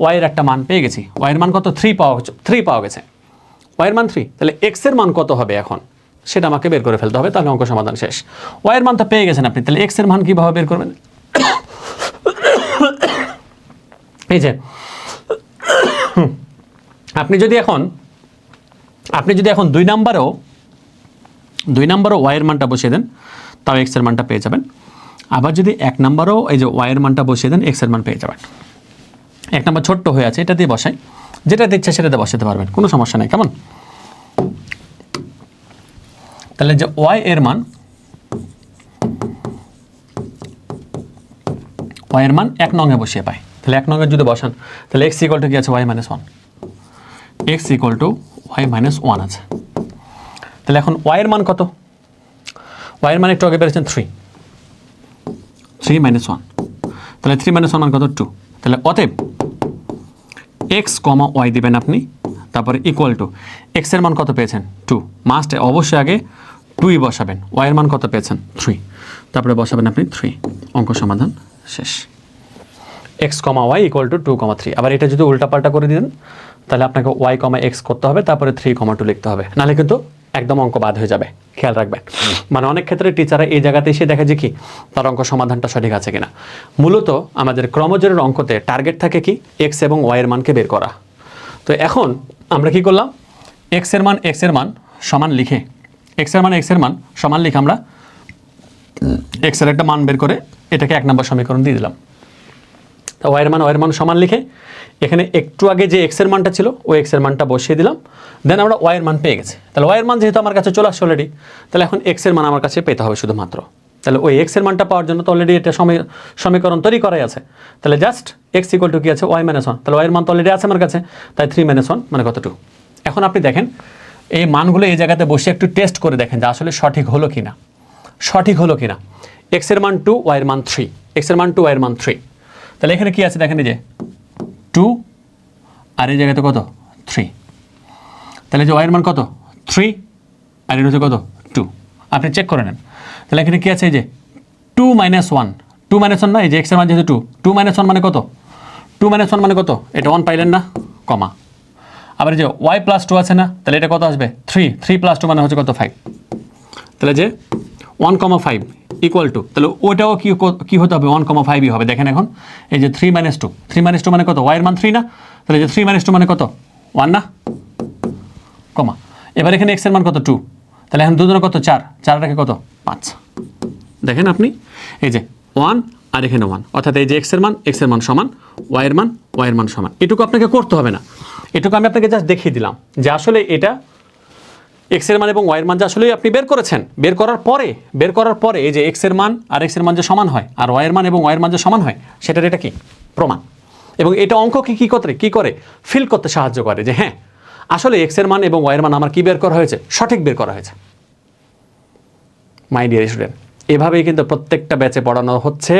S1: ওয়াই এর একটা মান পেয়ে গেছি। ওয়াই এর মান কত, 3 পাওয়া গেছে। ওয়াই এর মান 3, তাহলে এক্স এর মান কত হবে এখন সেটা আমাকে বের করে ফেলতে হবে, তাহলে অঙ্ক সমাধান শেষ। ওয়াই এর মান তো পেয়ে গেছেন আপনি, তাহলে এক্স এর মান কিভাবে বের করবেন? এই যে আপনি যদি এখন 2 নম্বরেও ওয়াই এর মানটা বসিয়ে দেন, তাও এক্স এর মানটা পেয়ে যাবেন। আবার যদি 1 নম্বরেও এই যে ওয়াই এর মানটা বসিয়ে দেন, এক্স এর মান পেয়ে যাবেন। 1 নম্বর ছোট্ট হয়ে আছে, এটা দিয়ে বসাই, যেটা ইচ্ছা সেটাতে বসাতে পারবেন, কোনো সমস্যা নেই, কেমন? তাহলে যে ওয়াই এর মান 1 নংয়ে বসিয়ে পাই, তাহলে 1 নংয়ে যদি বসান তাহলে x ইকুয়াল টু কি আছে, y minus 1, x equal to y minus 1 আছে। তাহলে এখন y এর মান কত? y এর মান একটু আগে পেয়েছেন 3 মাইনাস 1, তাহলে 3 মাইনাস 1 মান কত, 2। তাহলে অতএব x কমা y দিবেন আপনি, তারপরে ইকুয়াল টু x এর মান কত পেয়েছেন, 2, মাস্ট অবশ্যই আগে 2ই বসাবেন। y এর মান কত পেয়েছেন, 3, তারপরে বসাবেন আপনি 3, অঙ্ক সমাধান শেষ। x comma y equal to 2 কমা 3। আবার এটা যদি উল্টাপাল্টা করে দিন তাহলে আপনাকে y কমা x করতে হবে, তারপরে 3 কমা 2 লিখতে হবে, নাহলে কিন্তু একদম অঙ্ক বাদ হয়ে যাবে, খেয়াল রাখবেন। মানে অনেক ক্ষেত্রে টিচাররা এই জায়গাতে এসে দেখে যে কি তার অঙ্ক সমাধানটা সঠিক আছে কিনা। মূলত আমাদের ক্রমজোরের অঙ্কতে টার্গেট থাকে কি, x এবং y এর মানকে বের করা। তো এখন আমরা কি করলাম, x এর মান সমান লিখে আমরা x এর একটা মান বের করে এটাকে 1 নম্বর সমীকরণ দিয়ে দিলাম। তো ওয়াই এর মান সমান লিখে এখানে একটু আগে যে এক্স এর মানটা ছিল ওই এক্স এর মানটা বসিয়ে দিলাম, দেন আমরা ওয়াই এর মান পেয়ে গেছি। তাহলে ওয়াই এর মান যেহেতু আমার কাছে চলে আসছে অলরেডি, তাহলে এখন এক্স এর মান আমার কাছে পেতে হবে শুধুমাত্র। তাহলে ওই এক্স এর মানটা পাওয়ার জন্য তো অলরেডি এটা সমীকরণ তৈরি করাই আছে। তাহলে জাস্ট এক্স ইকুয়াল টু কি আছে, ওয়াই মাইনাস 1, তাহলে ওয়াই এর মান তো অলরেডি আছে আমার কাছে, তাই 3 মাইনাস 1 মানে কত, 2। এখন আপনি দেখেন এই মানগুলো এই জায়গাতে বসে একটু টেস্ট করে দেখেন যে আসলে সঠিক হলো কিনা। এক্স এর মান 2, ওয়াই এর মান 3, এক্স এর মান 2, ওয়াই এর মান 3। তাহলে এখানে কি আছে দেখেন, এই যে 2 আর এই জায়গাতে কত, 3। তাহলে যে ওয়াই এর মান কত, 3 আর এর হচ্ছে কত, 2। আপনি চেক করে নেন। তাহলে এখানে কি আছে, এই যে 2 মাইনাস 1, 2 মাইনাস 1 না, এই যে এক্স এর মান যেহেতু 2 মাইনাস 1 মানে কত, 2 মাইনাস 1 মানে কত, এটা 1 পাইলেন না, কমা। আবার যে ওয়াই প্লাস 2 আছে না, তাহলে এটা কত আসবে, 3 প্লাস 2 মানে হচ্ছে কত, 5। তাহলে যে 1,5 ইকুয়াল টু, তাহলে ওটাও কি হতে হবে, 1,5ই হবে। দেখেন এখন এই যে 3 মাইনাস 2 মানে কত, ওয়াই এর মান 3 না, তাহলে যে 3 মাইনাস 2 মানে কত, 1 না, কমা। এবার এখানে এক্স এর মান কত, 2, তাহলে এখন দুজনে কত, 4 রেখে কত, 5। দেখেন আপনি এই যে 1 আর এখানে 1, অর্থাৎ এই যে এক্স এর মান সমান ওয়াই এর মান সমান। এটুকু আপনাকে করতে হবে না, এটুকু আমি আপনাকে জাস্ট দেখিয়ে দিলাম যে আসলে এটা এক্স এর মান এবং ওয়াই এর মান যে আসলে আপনি বের করেছেন। বের করার পরে এই যে এক্স এর মান আর এক্স এর মান যে সমান হয়, আর ওয়াই এর মান এবং ওয়াই এর মান যে সমান হয়, সেটার এটা কি প্রমাণ। এবং এটা অঙ্ককে কি করে ফিল করতে সাহায্য করে যে হ্যাঁ আসলে এক্স এর মান এবং ওয়াই এর মান আমার কি বের করা হয়েছে, সঠিক বের করা হয়েছে। মাই ডিয়ার স্টুডেন্ট, এভাবেই কিন্তু প্রত্যেকটা ব্যাচে পড়ানো হচ্ছে।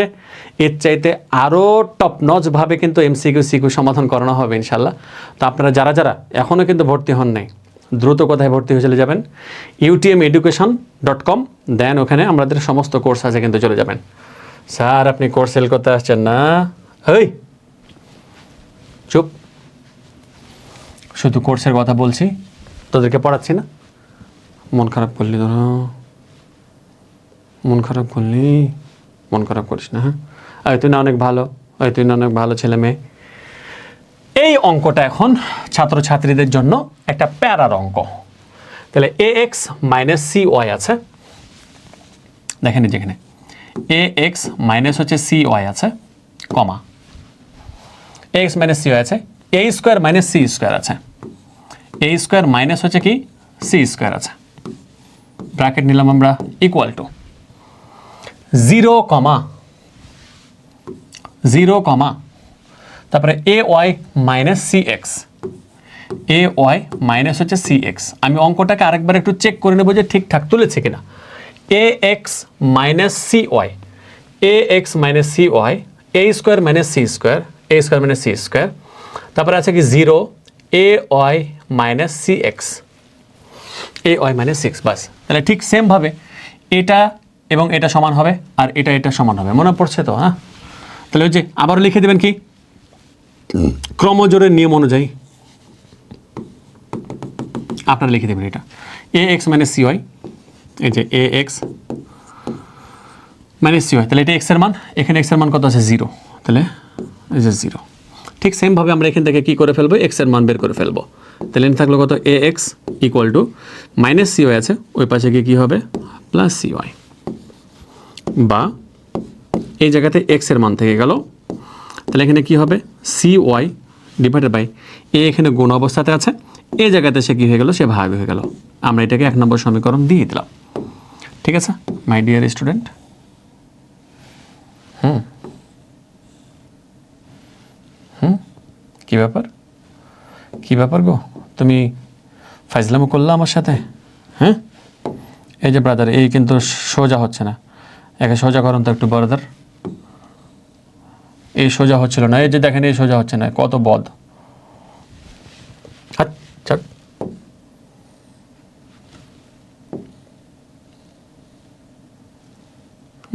S1: এর চাইতে আরও টপ নচ ভাবে কিন্তু সিকিউ সমাধান করানো হবে ইনশাল্লাহ। তো আপনারা যারা এখনও কিন্তু ভর্তি হন নাই, দ্রুত কোথায় ভর্তি হয়ে চলে যাবেন, utmeducation.com, দেন ওখানে আমাদের সমস্ত কোর্স আছে, কিন্তু চলে যাবেন। স্যার আপনি কোর্স সেল করতে আসছেন না, এই চুপ, শুধু কোর্সের কথা বলছি, তোদেরকে পড়াচ্ছি না। মন খারাপ করলি, মন খারাপ করিস না, হ্যাঁ তুই না অনেক ভালো ছেলে মেয়ে। এই অঙ্কটা এখন ছাত্রছাত্রীদের জন্য একটা প্যারার অঙ্ক। তাহলে ax মাইনাস সি ওয়াই আছে, দেখেন যেখানে ax মাইনাস হচ্ছে সি ওয়াই আছে, comma ax minus C Y আছে, a square minus C square আছে, a স্কোয়ার মাইনাস হচ্ছে কি সি স্কোয়ার আছে, ব্র্যাকেট নিলাম আমরা, ইকুয়াল টু 0, তারপরে এ ওয়াই মাইনাস সি এক্স, এ ওয়াই মাইনাস হচ্ছে সি এক্স। আমি অঙ্কটাকে আরেকবার একটু চেক করে নেবো যে ঠিকঠাক তুলেছে কিনা। এ এক্স মাইনাস সি ওয়াই, এ স্কোয়ার মাইনাস সি স্কোয়ার, তারপরে আছে কি 0, এ ওয়াই মাইনাস সি এক্স, এ ওয়াই মাইনাস সিক্স, বাস। তাহলে ঠিক সেমভাবে এটা এবং এটা সমান হবে আর এটা সমান হবে, মনে পড়ছে তো? হ্যাঁ, তাহলে ওই যে আবারও লিখে দেবেন কি ক্রমজোড়ের নিয়ম অনুযায়ী আপনারা লিখে দেবেন এটা এ এক্স মাইনাস সি ওয়াই, এই যে এ এক্স মাইনাস সি ওয়াই, তাহলে এটা এক্সের মান, এখানে এক্সের মান কত আছে 0, তাহলে এই যে 0। ঠিক সেমভাবে আমরা এখান থেকে কী করে ফেলবো, এক্সের মান বের করে ফেলবো। তাহলে এখানে থাকলো কত, A X equal to minus C Y আছে, ওই পাশে গিয়ে কী হবে প্লাস সি ওয়াই, বা এই জায়গাতে এক্সের মান থেকে গেল, তাহলে এখানে কী হবে সি ওয়াই ডিভাইডেড বাই এ, এখানে গুণ অবস্থাতে আছে, এই জায়গাতে সে কী হয়ে গেল, সে ভাগ হয়ে গেল। আমরা এটাকে 1 নম্বর সমীকরণ দিয়ে দিলাম। ঠিক আছে মাই ডিয়ার স্টুডেন্ট? কী ব্যাপার, কী ব্যাপার গো, তুমি ফাইজলামো করলা আমার সাথে? হ্যাঁ, এই যে ব্রাদার, এই কিন্তু সোজা হচ্ছে না, একে সোজা করুন তো একটু ব্রাদার। এই সোজা হচ্ছিল না, এই যে দেখেন এই সোজা হচ্ছে না, কত বদ। আচ্ছা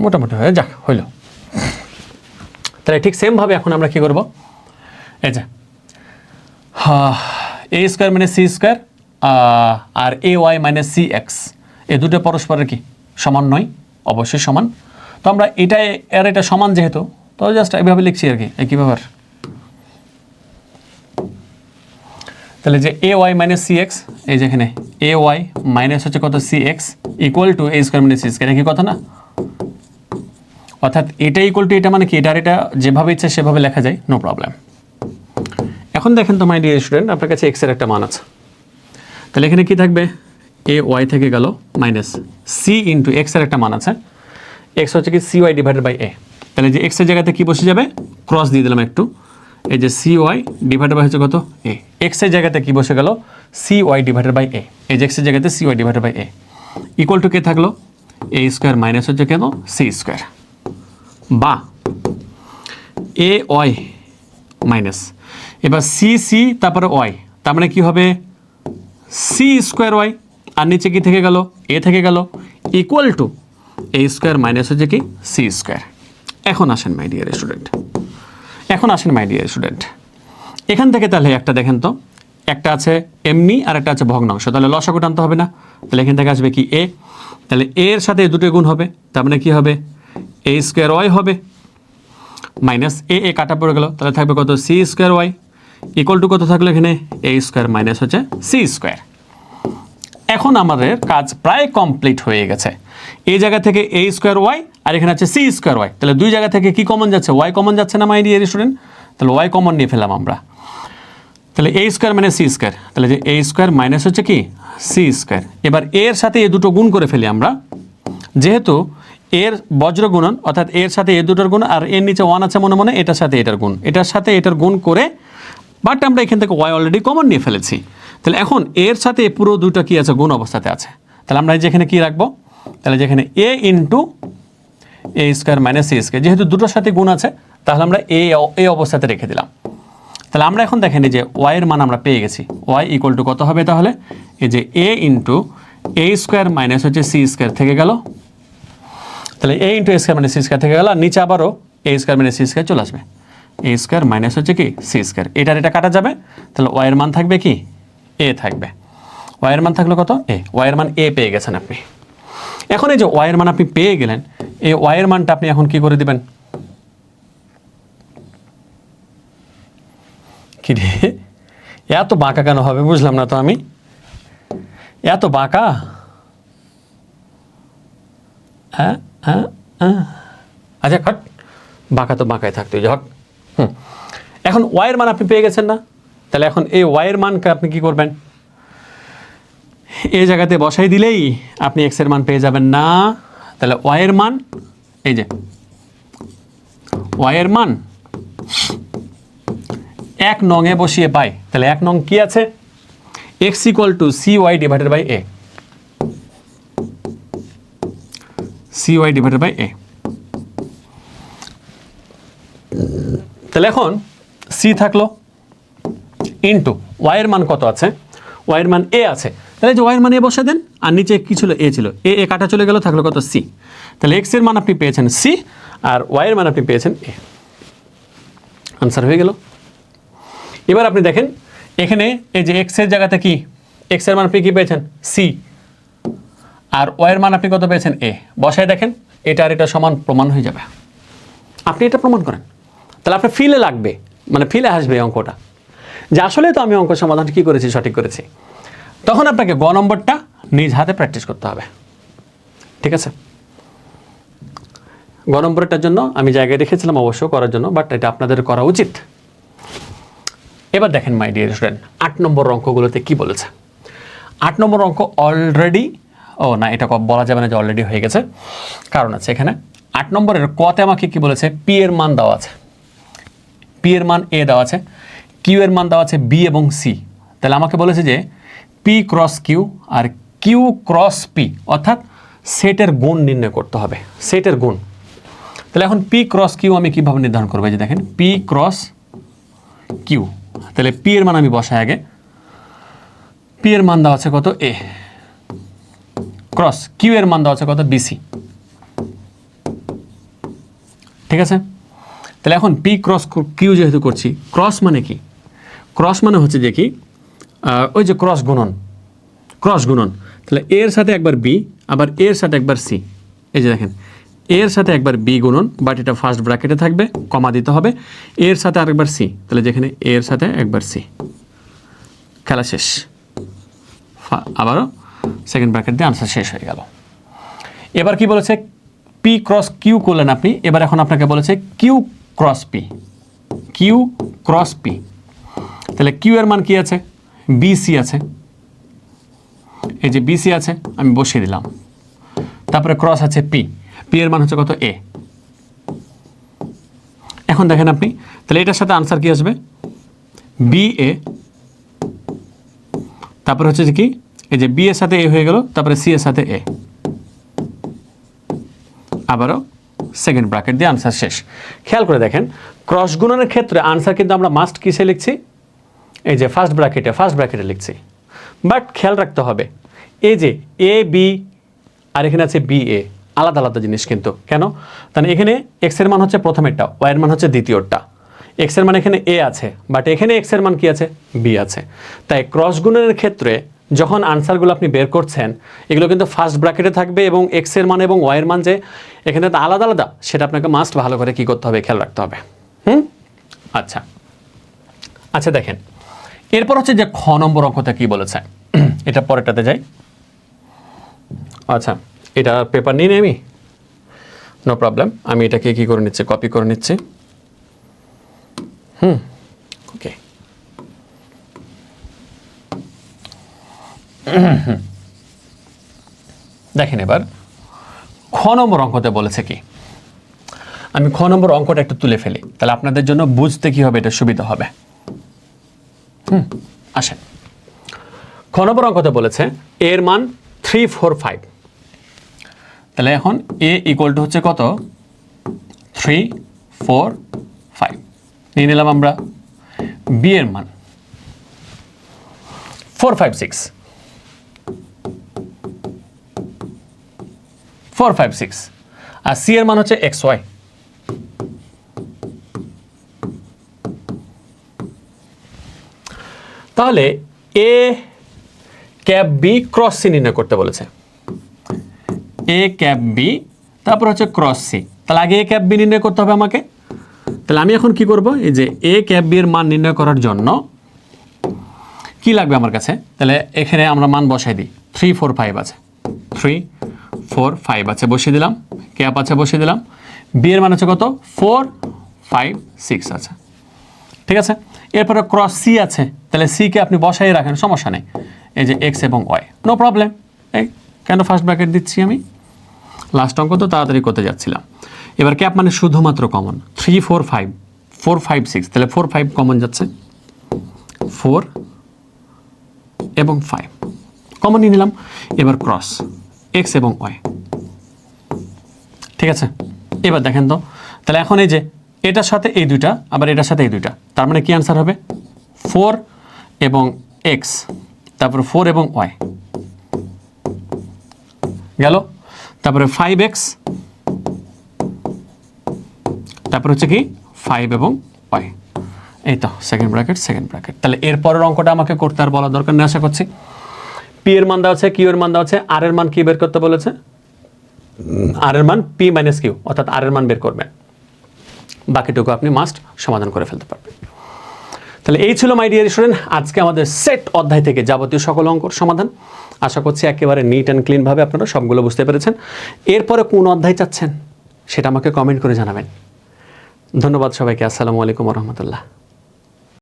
S1: মোটামুটি হয়ে যাক, হইল। তাহলে ঠিক সেমভাবে এখন আমরা কী করবো, এই যে এ স্কোয়ার মাইনাস সি স্কোয়ার আর এ ওয়াই মাইনাস সি এক্স, এই দুটো পরস্পরের কি সমান নয়? অবশ্যই সমান। তো আমরা এটা এর এটা সমান যেহেতু, তো জাস্ট এইভাবে লিখছি আর কি, একই ব্যাপার। তাহলে যে A Y minus C X, এই যেখানে এ ওয়াই মাইনাস হচ্ছে কত C X equal to A square minus C square, একই কথা না? অর্থাৎ এটা ইকুয়াল টু এটা মানে কি, এটা আর এটা যেভাবে ইচ্ছে সেভাবে লেখা যায়, নো প্রবলেম। এখন দেখেন তো মাই ডিয়ার স্টুডেন্ট, আপনার কাছে এক্সের একটা মান আছে, তাহলে এখানে কি থাকবে, এ ওয়াই থেকে গেল মাইনাস সি ইন্টু এক্সের একটা মান আছে, এক্স হচ্ছে কি C Y divided by A. তাহলে যে এক্সের জায়গাতে কি বসে যাবে, ক্রস দিয়ে দিলাম একটু, এই যে সি ওয়াই ডিভাইডেড বাই হচ্ছে কত এ, এক্সের জায়গাতে কি বসে গেল C Y divided by A, এই যে এক্সের জায়গাতে C Y divided by A equal to K থাকলো, এ স্কোয়ার মাইনাস হচ্ছে কেন সি স্কোয়ার, বা এ ওয়াই মাইনাস, এবার সি সি তারপরে ওয়াই, তার মানে কী হবে সি স্কোয়ার ওয়াই, আর নিচে কি থেকে গেল এ থেকে গেল, equal to A square minus হচ্ছে কি সি স্কোয়ার। এখন আসেন মাই ডিয়ার স্টুডেন্ট, এখন আসেন মাই ডিয়ার স্টুডেন্ট, এখান থেকে তাহলে একটা দেখেন তো, একটা আছে এমনি আর একটা আছে ভগ্নাংশ, তাহলে লসাগু টানতে হবে না? তাহলে এখান থেকে আসবে কি এ, তাহলে এর সাথে দুটো গুণ হবে, তার মানে কী হবে এ স্কোয়ার ওয়াই হবে মাইনাস এ এ কাটা পড়ে গেল, তাহলে থাকবে কত C square Y equal to কত থাকলো এখানে এ স্কোয়ার মাইনাস হচ্ছে সি স্কোয়ার। এখন আমাদের কাজ প্রায় কমপ্লিট হয়ে গেছে। এই জায়গা থেকে এ স্কোয়ার ওয়াই আর এখানে আছে সি স্কোয়ার ওয়াই, তাহলে দুই জায়গা থেকে কি কমন যাচ্ছে, ওয়াই কমন যাচ্ছে না মাই ডিয়ার স্টুডেন্ট? তাহলে ওয়াই কমন নিয়ে ফেলাম আমরা, তাহলে এ স্কোয়ার মাইনাস সি স্কোয়ার, তাহলে যে এ স্কোয়ার মাইনাস হচ্ছে কি সি স্কোয়ার। এবার এর সাথে এ দুটো গুণ করে ফেলি আমরা, যেহেতু এর বজ্র গুণন, অর্থাৎ এর সাথে এ দুটোর গুণ আর এর নিচে ওয়ান আছে মনে মনে, এটার সাথে এটার গুণ, এটার সাথে এটার গুণ করে, বাট আমরা এখান থেকে ওয়াই অলরেডি কমন নিয়ে ফেলেছি। তাহলে এখন এর সাথে পুরো দুটো কি আছে, গুণ অবস্থাতে আছে। তাহলে আমরা যেখানে কি রাখবো, তাহলে যেখানে এ ইন্টু এ স্কোয়ার মাইনাস সি স্কোয়ার, যেহেতু দুটোর সাথে গুণ আছে তাহলে আমরা এ অবস্থাতে রেখে দিলাম। তাহলে আমরা এখন দেখেন যে ওয়াইয়ের মান আমরা পেয়ে গেছি, ওয়াই ইকুয়াল টু কত হবে তাহলে, এই যে এ ইন্টু এ স্কোয়ার মাইনাস হচ্ছে সি স্কোয়ার থেকে গেল, তাহলে এ ইন্টু এ স্কোয়ার মাইনাস সি স্কোয়ার থেকে গেল, আর নিচে আবারও এ স্কোয়ার মাইনাস সি স্কোয়ার চলে আসবে, এ স্কোয়ার মাইনাস হচ্ছে কি সি স্কোয়ার, এটার এটা কাটা যাবে, তাহলে ওয়াইয়ের মান থাকবে কি এ থাকবে, ওয়াইয়ের মান থাকলো কত এ, ওয়াইয়ের মান এ পেয়ে গেছেন আপনি। এখন এই যে ওয়াইয়ের মান আপনি পেয়ে গেলেন, এই ওয়াইয়ের মানটা আপনি এখন কি করে দিবেন, কি রে এত বাঁকা কেন হবে বুঝলাম না তো আমি, এত বাঁকা, হ্যাঁ হ্যাঁ হ্যাঁ, আচ্ছা হট, বাঁকা তো বাঁকায় থাকতে হট। এখন ওয়াইয়ের মান আপনি পেয়ে গেছেন না, তাহলে এখন এই ওয়াইয়ের মানকে আপনি কি করবেন, এই জায়গাতে বসাই দিলেই আপনি এক্সের মান পেয়ে যাবেন না। তাহলে ওয়াইয়ের মান, এই যে ওয়াইয়ের মান 1 নংয়ে বসিয়ে পাই, তাহলে 1 নং কি আছে, X equal to C Y divided by A, C Y divided by A. তাহলে এখন সি থাকলো ইন্টু ওয়াই এর মান কত আছে, ওয়াই এর মান এ আছে, তাহলে যে ওয়াই এর মান এ বসে দেন, আর নিচে কি ছিল, এ ছিল, এ এ কাটা চলে গেল, থাকলো কত, সি। তাহলে এক্স এর মান আপনি পেয়েছেন সি, আর ওয়াই এর মান আপনি পেয়েছেন এ। আনসার হয়ে গেল। এবার আপনি দেখেন এখানে এই যে এক্স এর জায়গাতে কি, এক্স এর মান আপনি কি পেয়েছেন সি, আর ওয়াই এর মান আপনি কত পেয়েছেন এ। বসায় দেখেন এটা আর এটা সমান প্রমাণ হয়ে যাবে। আপনি এটা প্রমাণ করেন, তাহলে আপনার ফিলে লাগবে, মানে ফিলে আসবে এই অঙ্কটা যে আসলে তো আমি অঙ্ক সমাধান কি করেছি, সঠিক করেছি। তখন আপনাকে গ নম্বরটা নিজ হাতে প্র্যাকটিস করতে হবে। ঠিক আছে, গ নম্বরটার জন্য আমি জায়গায় রেখেছিলাম অবশ্য করার জন্য, বাট এটা আপনাদের করা উচিত। এবার দেখেন মাই ডিয়ার স্টুডেন্ট, 8 নম্বর অঙ্কগুলোতে কি বলেছে। 8 নম্বর অঙ্ক অলরেডি, ও না এটা বলা যাবে না যে অলরেডি হয়ে গেছে, কারণ আছে এখানে 8 নম্বরের কতে আমাকে কি বলেছে, পি এর মান দেওয়া আছে, পি এর মান এ দেওয়া আছে, কিউ এর মান দেওয়া আছে বি এবং সি। তাহলে আমাকে বলেছে যে P cross Q R Q cross P, অর্থাৎ সেটের গুণ নির্ণয় করতে হবে, সেটের গুণ। তাহলে এখন পি ক্রস কিউ আমি কীভাবে নির্ধারণ করবো, যে দেখেন পি ক্রস কিউ, তাহলে পি এর মান আমি বসাই আগে, পি এর মান দেওয়া আছে কত এ, ক্রস কিউ এর মান দেওয়া আছে কত বিসি। ঠিক আছে, তাহলে এখন পি ক্রস কিউ যেহেতু করছি, ক্রস মানে কি, ক্রস মানে হচ্ছে যে কি ওই যে ক্রস গুণন, ক্রস গুণন। তাহলে এর সাথে একবার বি, আবার এর সাথে একবার সি। এই যে দেখেন এর সাথে একবার বি গুণন, বাট এটা ফার্স্ট ব্র্যাকেটে থাকবে, কমা দিতে হবে, এর সাথে আরেকবার সি, তাহলে যেখানে এর সাথে একবার সি, খেলা শেষ। আবারও সেকেন্ড ব্র্যাকেট দিয়ে আনসার শেষ হয়ে গেল। এবার কি বলেছে, পি ক্রস কিউ করলেন আপনি, এবার এখন আপনাকে বলেছে Q cross P, Q cross P. তাহলে কিউ এর মান কি আছে, বিসি আছে, এই যে বিসি আছে আমি বসিয়ে দিলাম, তারপরে ক্রস আছে পি, পি এর মান হচ্ছে কত এ। এখন দেখেন আপনি, তাহলে এটার সাথে আনসার কি আসবে, বি এ, তারপরে হচ্ছে যে কি, এই যে বি এর সাথে এ হয়ে গেল, তারপরে সি এর সাথে এ, আবারও সেকেন্ড ব্র্যাকেট দিয়ে আনসার শেষ। খেয়াল করে দেখেন ক্রস গুণনের ক্ষেত্রে আনসার কিন্তু আমরা মাস্ট কিসে লিখছি, এই যে ফার্স্ট ব্র্যাকেটে লিখছি। বাট খেয়াল রাখতে হবে এই যে এ বি আর এখানে আছে বি এ, আলাদা আলাদা জিনিস কিন্তু। কেন, তাহলে এখানে এক্স এর মান হচ্ছে প্রথমেরটা, ওয়াই এর মান হচ্ছে দ্বিতীয়টা। এক্স এর মান এখানে এ আছে, বাট এখানে এক্স এর মান কি আছে, বি আছে। তাই ক্রস গুণনের ক্ষেত্রে যখন আনসারগুলো আপনি বের করছেন, এগুলো কিন্তু ফার্স্ট ব্র্যাকেটে থাকবে, এবং এক্স এর মান এবং ওয়াই এর মান যে এখানে আলাদা আলাদা, সেটা আপনাকে মাস্ট ভালো করে কি করতে হবে, খেয়াল রাখতে হবে। আচ্ছা আচ্ছা, দেখেন এরপর হচ্ছে যে খ নম্বর অঙ্কটা কি বলেছে, এটা পরেরটাতে যাই। আচ্ছা, এটা পেপার নিয়ে নিই আমি, নো প্রবলেম, আমি এটাকে কি করে নিচ্ছি, কপি করে নিচ্ছি। ওকে, দেখেন এবার খ নম্বর অঙ্কতে বলেছে কি, আমি খ নম্বর অঙ্কটা একটু তুলে ফেলি, তাহলে আপনাদের জন্য বুঝতে কি হবে, এটা সুবিধা হবে। আসেন, খ নম্বর অঙ্কতে বলেছে এর মান 3, 4, 5। তাহলে এখন এ ইকুয়াল টু হচ্ছে কত, 3, 4, 5 নিয়ে নিলাম আমরা। বি এর মান 4, 5, 6, 4, 5, 6, আর সি এর মান হচ্ছে এক্স ওয়াই। তাহলে A cap B cross C নির্ণয় করতে বলেছে, এ ক্যাপ বি তারপর হচ্ছে ক্রস সি। তাহলে আগে এ ক্যাপ বি নির্ণয় করতে হবে আমাকে। তাহলে আমি এখন কি করব, এই যে এ ক্যাপ বি এর মান নির্ণয় করার জন্য কি লাগবে আমার কাছে, তাহলে এখানে আমরা মান বসাই দিই। 3, 4, 5 আছে, 3, 4, 5 আছে, বসিয়ে দিলাম, ক্যাপ আছে বসিয়ে দিলাম, বি এর মান হচ্ছে কত 4, 5, 6 আছে। ঠিক আছে, এরপরে ক্রস সি আছে, তাহলে সি কে আপনি বসাই রাখেন, সমস্যা নেই। এই যে এক্স এবং ওয়াই, নো প্রবলেম। এই কেন ফার্স্ট ব্র্যাকেট দিচ্ছি আমি, লাস্ট অঙ্ক তো তাড়াতাড়ি করতে যাচ্ছিলাম। এবার ক্যাপ মানে শুধুমাত্র কমন, 3, 4, 5, 4, 5, 6, তাহলে 4, 5 কমন যাচ্ছে, 4 এবং 5 কমন নিয়ে নিলাম। এবার ক্রস এক্স এবং ওয়াই, ঠিক আছে। এবার দেখেন তো, তাহলে এখন এই যে এটার সাথে এই দুইটা, আবার এটার সাথে এই দুইটা, তার মানে কি আনসার হবে 4 এবং এক্স, তারপরে 4 এবং ওয়াই গেল, তারপরে 5x, তারপরে হচ্ছে কি 5 এবং ওয়াই। এই তো সেকেন্ড ব্র্যাকেট। তাহলে এরপরের অঙ্কটা আমাকে করতে আর বলার দরকার নেই আশা করছি। পি এর মান দেওয়া আছে, কিউ এর মান দেওয়া আছে, আর এর মান কি বের করতে বলেছে? আর এর মান পি মাইনাস কিউ, অর্থাৎ আর এর মান বের করবেন। বাকিটুকু আপনি মাস্ট সমাধান করে ফেলতে পারবেন। তাহলে এই ছিল মাই ডিয়ার স্টুডেন্ট আজকে আমাদের সেট অধ্যায় থেকে যাবতীয় সকল অঙ্কর সমাধান। আশা করছি একেবারে নিট অ্যান্ড ক্লিনভাবে আপনারা সবগুলো বুঝতে পেরেছেন। এরপরে কোন অধ্যায় চাচ্ছেন সেটা আমাকে কমেন্ট করে জানাবেন। ধন্যবাদ সবাইকে। আসসালামু আলাইকুম রহমতুল্লাহ।